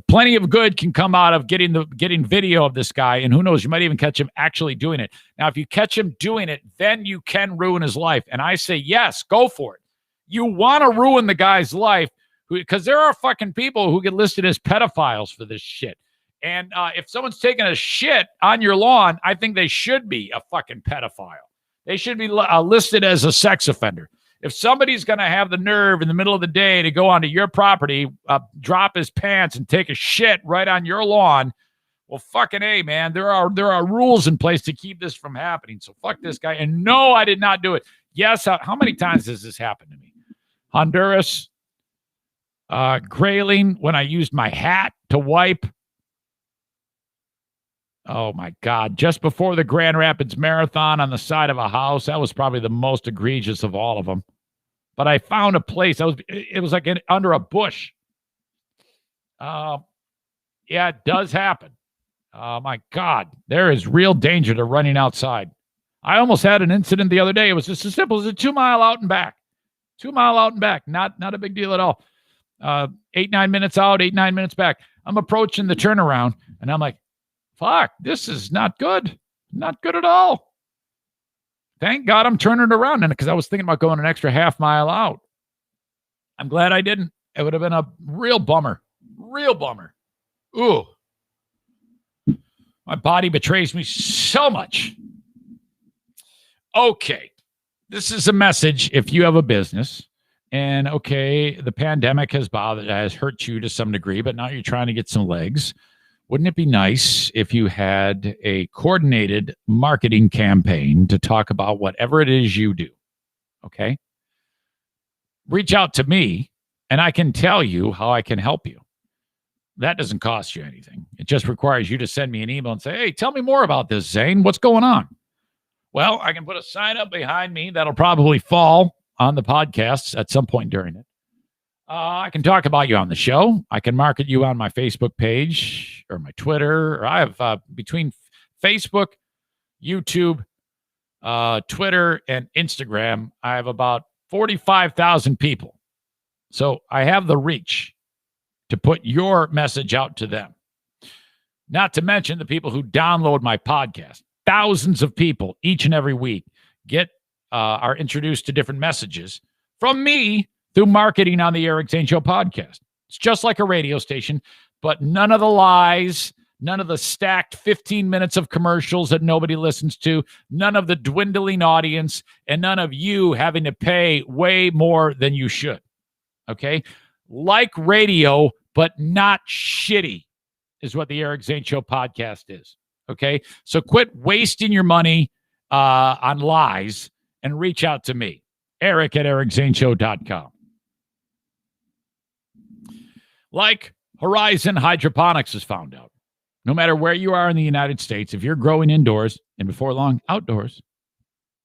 plenty of good can come out of getting video of this guy, and who knows, you might even catch him actually doing it. Now, if you catch him doing it, then you can ruin his life. And I say, yes, go for it. You want to ruin the guy's life because there are fucking people who get listed as pedophiles for this shit. And if someone's taking a shit on your lawn, I think they should be a fucking pedophile. They should be listed as a sex offender. If somebody's going to have the nerve in the middle of the day to go onto your property, drop his pants and take a shit right on your lawn, well, fucking A, man. There are rules in place to keep this from happening. So fuck this guy. And no, I did not do it. Yes, how many times has this happened to me? Honduras, Grayling, when I used my hat to wipe. Oh, my God. Just before the Grand Rapids Marathon on the side of a house. That was probably the most egregious of all of them. But I found a place. It was like under a bush. Yeah, it does happen. Oh, my God. There is real danger to running outside. I almost had an incident the other day. It was just as simple as a 2 mile out and back. 2 mile out and back. Not a big deal at all. 8-9 minutes out, 8-9 minutes back. I'm approaching the turnaround, and I'm like, fuck, this is not good. Not good at all. Thank God I'm turning it around, because I was thinking about going an extra half mile out. I'm glad I didn't. It would have been a real bummer. Real bummer. Ooh. My body betrays me so much. Okay. This is a message if you have a business. And okay, the pandemic has hurt you to some degree, but now you're trying to get some legs. Wouldn't it be nice if you had a coordinated marketing campaign to talk about whatever it is you do? Okay? Reach out to me, and I can tell you how I can help you. That doesn't cost you anything. It just requires you to send me an email and say, hey, tell me more about this, Zane. What's going on? Well, I can put a sign up behind me that'll probably fall on the podcasts at some point during it. I can talk about you on the show. I can market you on my Facebook page or my Twitter. Or I have between Facebook, YouTube, Twitter, and Instagram, I have about 45,000 people. So I have the reach to put your message out to them. Not to mention the people who download my podcast. Thousands of people each and every week are introduced to different messages from me through marketing on the Eric Zane Show podcast. It's just like a radio station, but none of the lies, none of the stacked 15 minutes of commercials that nobody listens to, none of the dwindling audience, and none of you having to pay way more than you should. Okay? Like radio, but not shitty is what the Eric Zane Show podcast is. Okay? So quit wasting your money on lies and reach out to me, Eric at ericzaneshow.com. Like Horizon Hydroponics has found out. No matter where you are in the United States, if you're growing indoors and before long outdoors,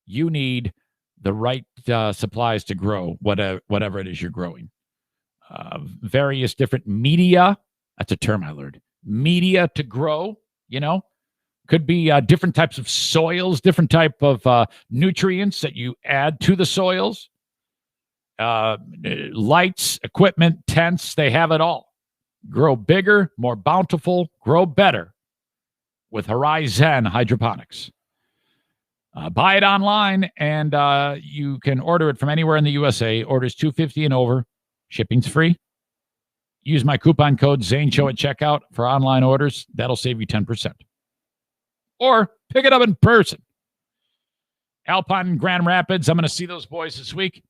you need the right supplies to grow whatever it is you're growing. Various different media. That's a term I learned. Media to grow, could be different types of soils, different type of nutrients that you add to the soils. Lights, equipment, tents, they have it all. Grow bigger, more bountiful, grow better with Horizon Hydroponics. Buy it online, and you can order it from anywhere in the USA. Orders $250 and over. Shipping's free. Use my coupon code ZaneShow at checkout for online orders. That'll save you 10%. Or pick it up in person. Alpine and Grand Rapids, I'm going to see those boys this week.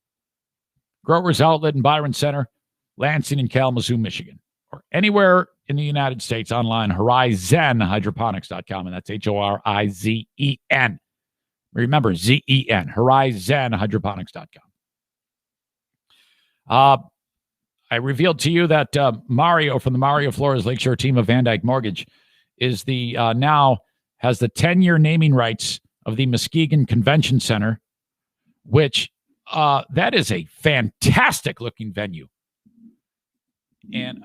Growers Outlet in Byron Center, Lansing and Kalamazoo, Michigan. Or anywhere in the United States online, horizonhydroponics.com, and that's HORIZEN. Remember, ZEN, horizonhydroponics.com. I revealed to you that Mario from the Mario Flores Lakeshore team of Van Dyke Mortgage is now has the 10-year naming rights of the Muskegon Convention Center, which that is a fantastic looking venue. And,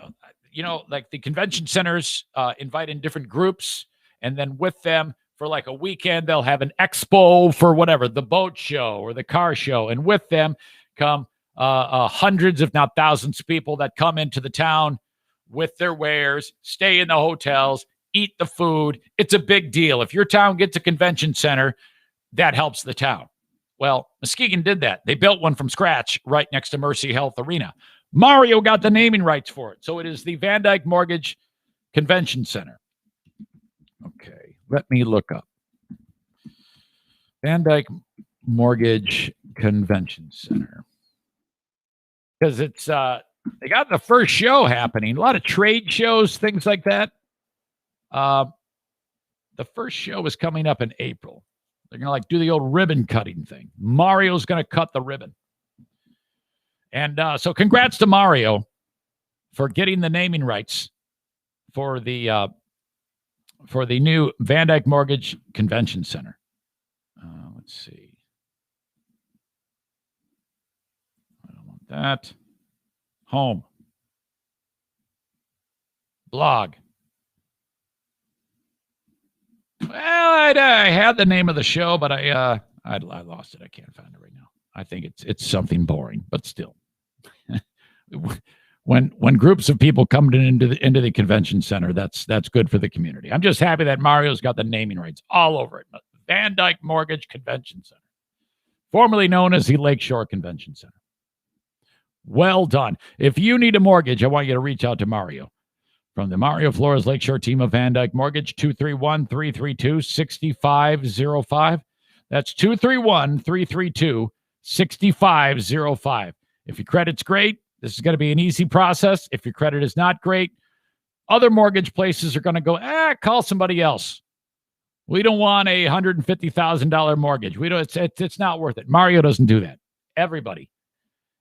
like the convention centers invite in different groups, and then with them for like a weekend, they'll have an expo for whatever, the boat show or the car show. And with them come hundreds, if not thousands of people that come into the town with their wares, stay in the hotels, eat the food. It's a big deal. If your town gets a convention center, that helps the town. Well, Muskegon did that. They built one from scratch right next to Mercy Health Arena. Mario got the naming rights for it. So it is the Van Dyke Mortgage Convention Center. Okay, let me look up. Van Dyke Mortgage Convention Center. Because it's they got the first show happening. A lot of trade shows, things like that. The first show is coming up in April. They're going to do the old ribbon cutting thing. Mario's going to cut the ribbon. And so congrats to Mario for getting the naming rights for the new Van Dyke Mortgage Convention Center. Let's see. I don't want that. Home. Blog. Well, I had the name of the show, but I lost it. I can't find it right now. I think it's something boring, but still. When groups of people come into the convention center, that's good for the community. I'm just happy that Mario's got the naming rights all over it. Van Dyke Mortgage Convention Center, formerly known as the Lakeshore Convention Center. Well done. If you need a mortgage, I want you to reach out to Mario from the Mario Flores Lakeshore team of Van Dyke Mortgage, 231-332-6505. That's 231-332-6505. If your credit's great, this is going to be an easy process. If your credit is not great, other mortgage places are going to go, call somebody else. We don't want a $150,000 mortgage. It's not worth it. Mario doesn't do that. Everybody.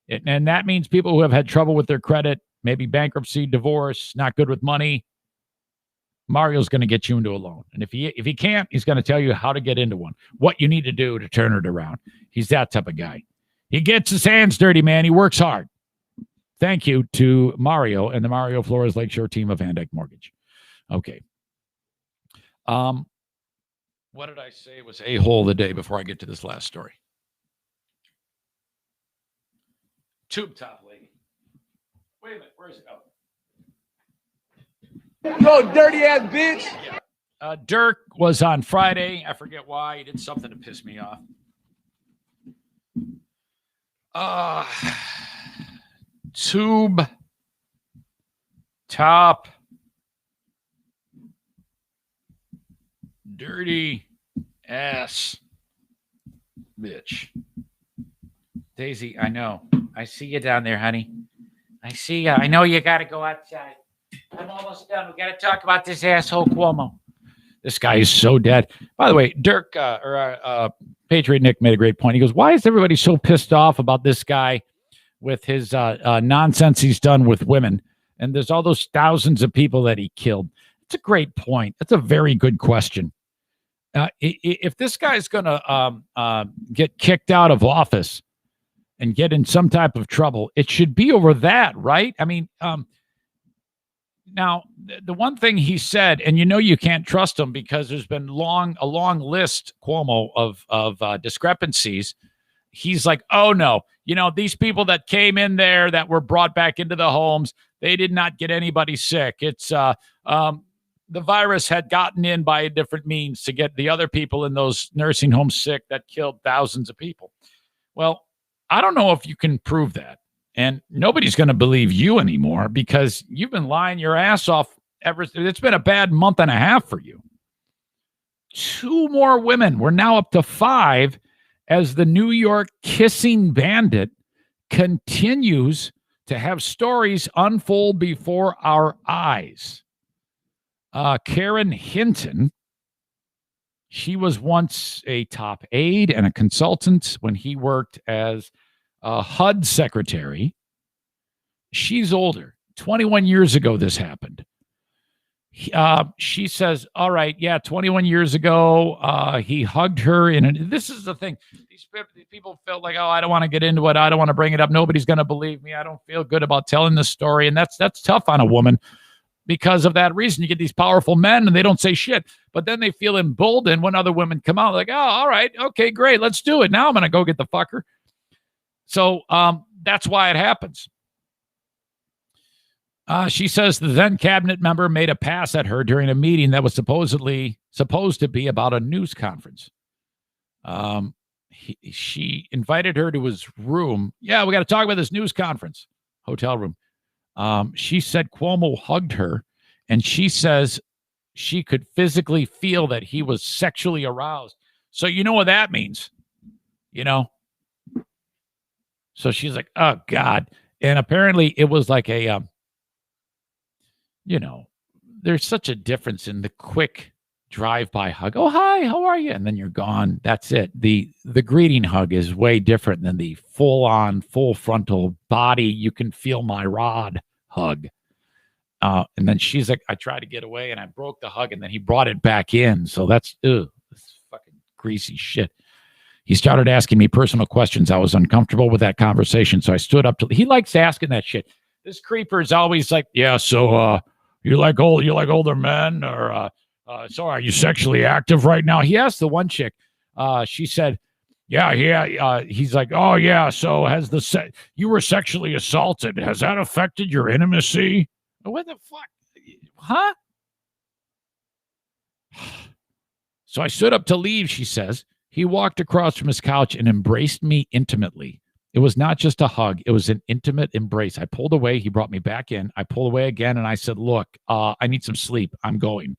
And that means people who have had trouble with their credit, maybe bankruptcy, divorce, not good with money. Mario's going to get you into a loan. And if he can't, he's going to tell you how to get into one, what you need to do to turn it around. He's that type of guy. He gets his hands dirty, man. He works hard. Thank you to Mario and the Mario Flores Lakeshore team of Van Dyke Mortgage. Okay. What What did I say was a-hole the day before I get to this last story? Tube top lady. Wait a minute. Where is it? Oh. Yo, dirty ass bitch. Yeah. Dirk was on Friday. I forget why. He did something to piss me off. Tube top dirty ass bitch. Daisy, I know. I see you down there, honey. I see you. I know you got to go outside. I'm almost done. We got to talk about this asshole Cuomo. This guy is so dead. By the way, Dirk Patriot Nick made a great point. He goes, why is everybody so pissed off about this guy with his nonsense he's done with women? And there's all those thousands of people that he killed. It's a great point. That's a very good question. If this guy's going to get kicked out of office and get in some type of trouble, it should be over that, right? I mean, now, the one thing he said, and you can't trust him because there's been a long list, Cuomo, of discrepancies. He's like, oh, no, these people that came in there that were brought back into the homes, they did not get anybody sick. It's the virus had gotten in by a different means to get the other people in those nursing homes sick that killed thousands of people. Well, I don't know if you can prove that. And nobody's going to believe you anymore because you've been lying your ass off it's been a bad month and a half for you. 2 more women. We're now up to 5 as the New York kissing bandit continues to have stories unfold before our eyes. Karen Hinton, she was once a top aide and a consultant when he worked as HUD secretary. She's older. 21 years ago, this happened. She says, all right, yeah, 21 years ago, he hugged her. And this is the thing. These people felt like, oh, I don't want to get into it. I don't want to bring it up. Nobody's going to believe me. I don't feel good about telling this story. And that's tough on a woman because of that reason. You get these powerful men and they don't say shit. But then they feel emboldened when other women come out like, oh, all right, okay, great. Let's do it. Now I'm going to go get the fucker. So that's why it happens. She says the then cabinet member made a pass at her during a meeting that was supposed to be about a news conference. She invited her to his room. Yeah, we got to talk about this news conference. Hotel room. She said Cuomo hugged her, and she says she could physically feel that he was sexually aroused. So you know what that means, So she's like, oh, God. And apparently it was like a, there's such a difference in the quick drive-by hug. Oh, hi, how are you? And then you're gone. That's it. The greeting hug is way different than the full-on, full frontal body, you can feel my rod hug. And then she's like, I tried to get away and I broke the hug and then he brought it back in. So that's fucking greasy shit. He started asking me personal questions. I was uncomfortable with that conversation. So I stood up he likes asking that shit. This creeper is always like, yeah, so you like older men or so are you sexually active right now? He asked the one chick. She said, yeah. He's like, oh yeah. So has you were sexually assaulted. Has that affected your intimacy? What the fuck? Huh? So I stood up to leave, she says. He walked across from his couch and embraced me intimately. It was not just a hug. It was an intimate embrace. I pulled away. He brought me back in. I pulled away again, and I said, look, I need some sleep. I'm going.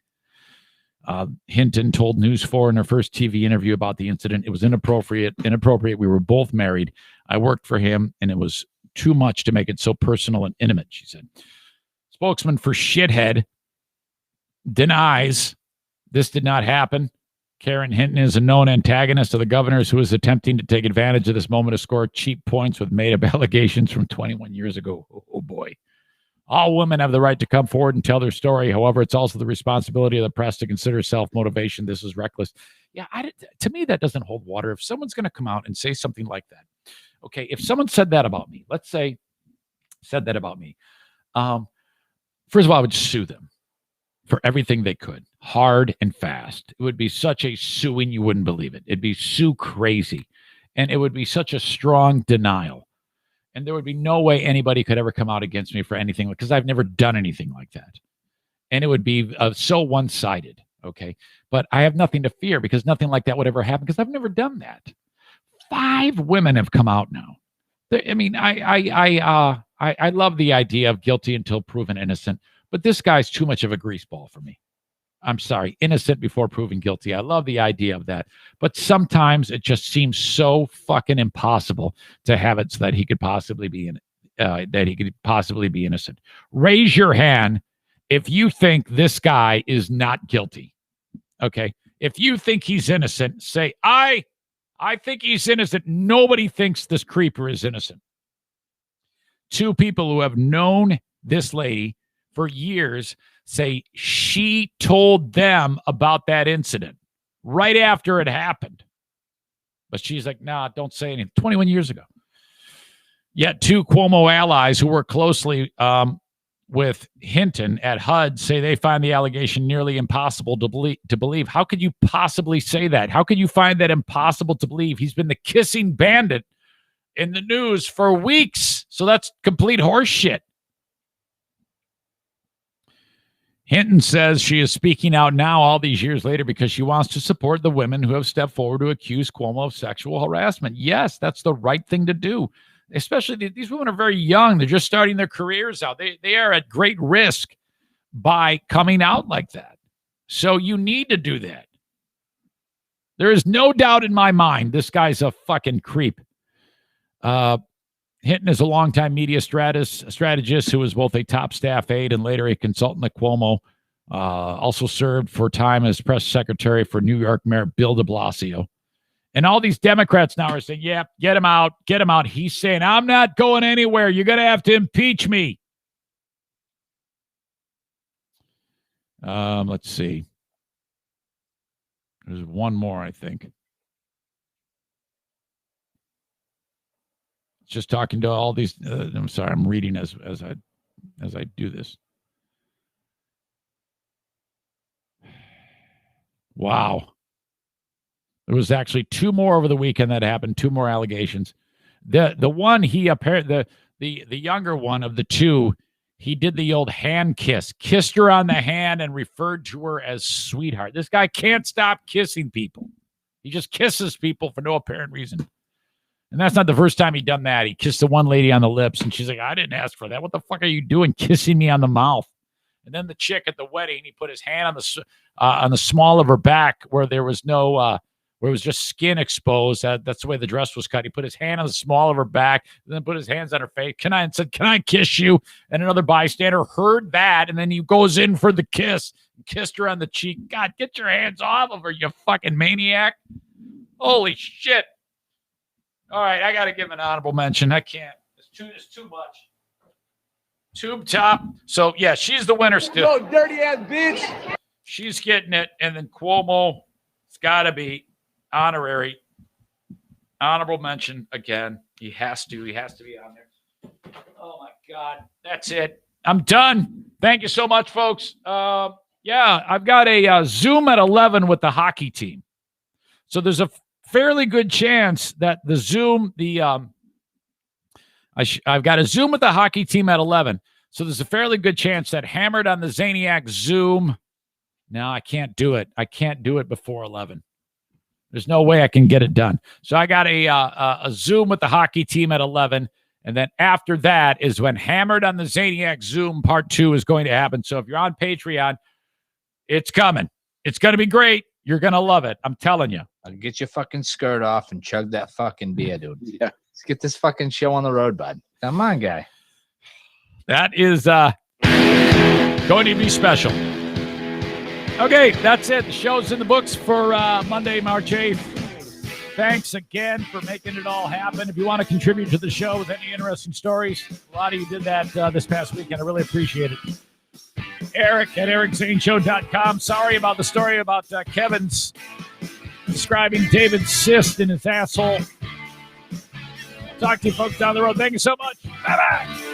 Hinton told News 4 in her first TV interview about the incident. It was inappropriate. We were both married. I worked for him, and it was too much to make it so personal and intimate, she said. Spokesman for Shithead denies this did not happen. Karen Hinton is a known antagonist of the governor's who is attempting to take advantage of this moment to score cheap points with made-up allegations from 21 years ago. Oh, boy. All women have the right to come forward and tell their story. However, it's also the responsibility of the press to consider self-motivation. This is reckless. Yeah, to me, that doesn't hold water. If someone's going to come out and say something like that, okay, if someone said that about me, let's say said that about me, first of all, I would sue them for everything they could. hard and fast. It would be such a suing, you wouldn't believe it. It'd be so crazy. And it would be such a strong denial. And there would be no way anybody could ever come out against me for anything, because I've never done anything like that. And it would be so one-sided, okay? But I have nothing to fear, because nothing like that would ever happen, because I've never done that. 5 women have come out now. I mean, I love the idea of guilty until proven innocent, but this guy's too much of a greaseball for me. I'm sorry, innocent before proven guilty. I love the idea of that, but sometimes it just seems so fucking impossible to have it so that he could possibly be innocent. Raise your hand if you think this guy is not guilty. Okay, if you think he's innocent, say I think he's innocent. Nobody thinks this creeper is innocent. 2 people who have known this lady for years say she told them about that incident right after it happened. But she's like, nah, don't say anything. 21 years ago. Yet 2 Cuomo allies who work closely with Hinton at HUD say they find the allegation nearly impossible to believe. How could you possibly say that? How could you find that impossible to believe? He's been the kissing bandit in the news for weeks. So that's complete horse shit. Hinton says she is speaking out now all these years later because she wants to support the women who have stepped forward to accuse Cuomo of sexual harassment. Yes, that's the right thing to do. Especially these women are very young. They're just starting their careers out. They are at great risk by coming out like that. So you need to do that. There is no doubt in my mind this guy's a fucking creep. Hinton is a longtime media strategist who was both a top staff aide and later a consultant at Cuomo. Also served for time as press secretary for New York Mayor Bill de Blasio. And all these Democrats now are saying, yeah, get him out, get him out. He's saying, I'm not going anywhere. You're going to have to impeach me. Let's see. There's one more, I think. Just talking to all these. I'm sorry, I'm reading as I do this. Wow. There was actually 2 more over the weekend that happened. 2 more allegations. The one the younger one of the 2, he did the old hand kiss, kissed her on the hand and referred to her as sweetheart. This guy can't stop kissing people. He just kisses people for no apparent reason. And that's not the first time he done that. He kissed the one lady on the lips, and she's like, I didn't ask for that. What the fuck are you doing kissing me on the mouth? And then the chick at the wedding, he put his hand on the small of her back where there was no, where it was just skin exposed. That's the way the dress was cut. He put his hand on the small of her back, and then put his hands on her face. And said, can I kiss you? And another bystander heard that, and then he goes in for the kiss, and kissed her on the cheek. God, get your hands off of her, you fucking maniac. Holy shit. All right, I got to give an honorable mention. I can't. It's too much. Tube top. So, yeah, she's the winner still. No, dirty-ass bitch. She's getting it. And then Cuomo, it's got to be honorary. Honorable mention again. He has to be on there. Oh, my God. That's it. I'm done. Thank you so much, folks. Yeah, I've got a Zoom at 11 with the hockey team. So there's a fairly good chance that the Zoom, I've got a Zoom with the hockey team at 11. So there's a fairly good chance that Hammered on the Zaniac Zoom. No, I can't do it. I can't do it before 11. There's no way I can get it done. So I got a Zoom with the hockey team at 11. And then after that is when Hammered on the Zaniac Zoom part 2 is going to happen. So if you're on Patreon, it's coming. It's going to be great. You're going to love it. I'm telling you. I'll get your fucking skirt off and chug that fucking beer, dude. Yeah. Let's get this fucking show on the road, bud. Come on, guy. That is going to be special. Okay, that's it. The show's in the books for Monday, March 8th. Thanks again for making it all happen. If you want to contribute to the show with any interesting stories, a lot of you did that this past weekend. I really appreciate it. Eric at ericzaneshow.com. Sorry about the story about Kevin's describing David's cyst in his asshole. Talk to you folks down the road. Thank you so much. Bye-bye.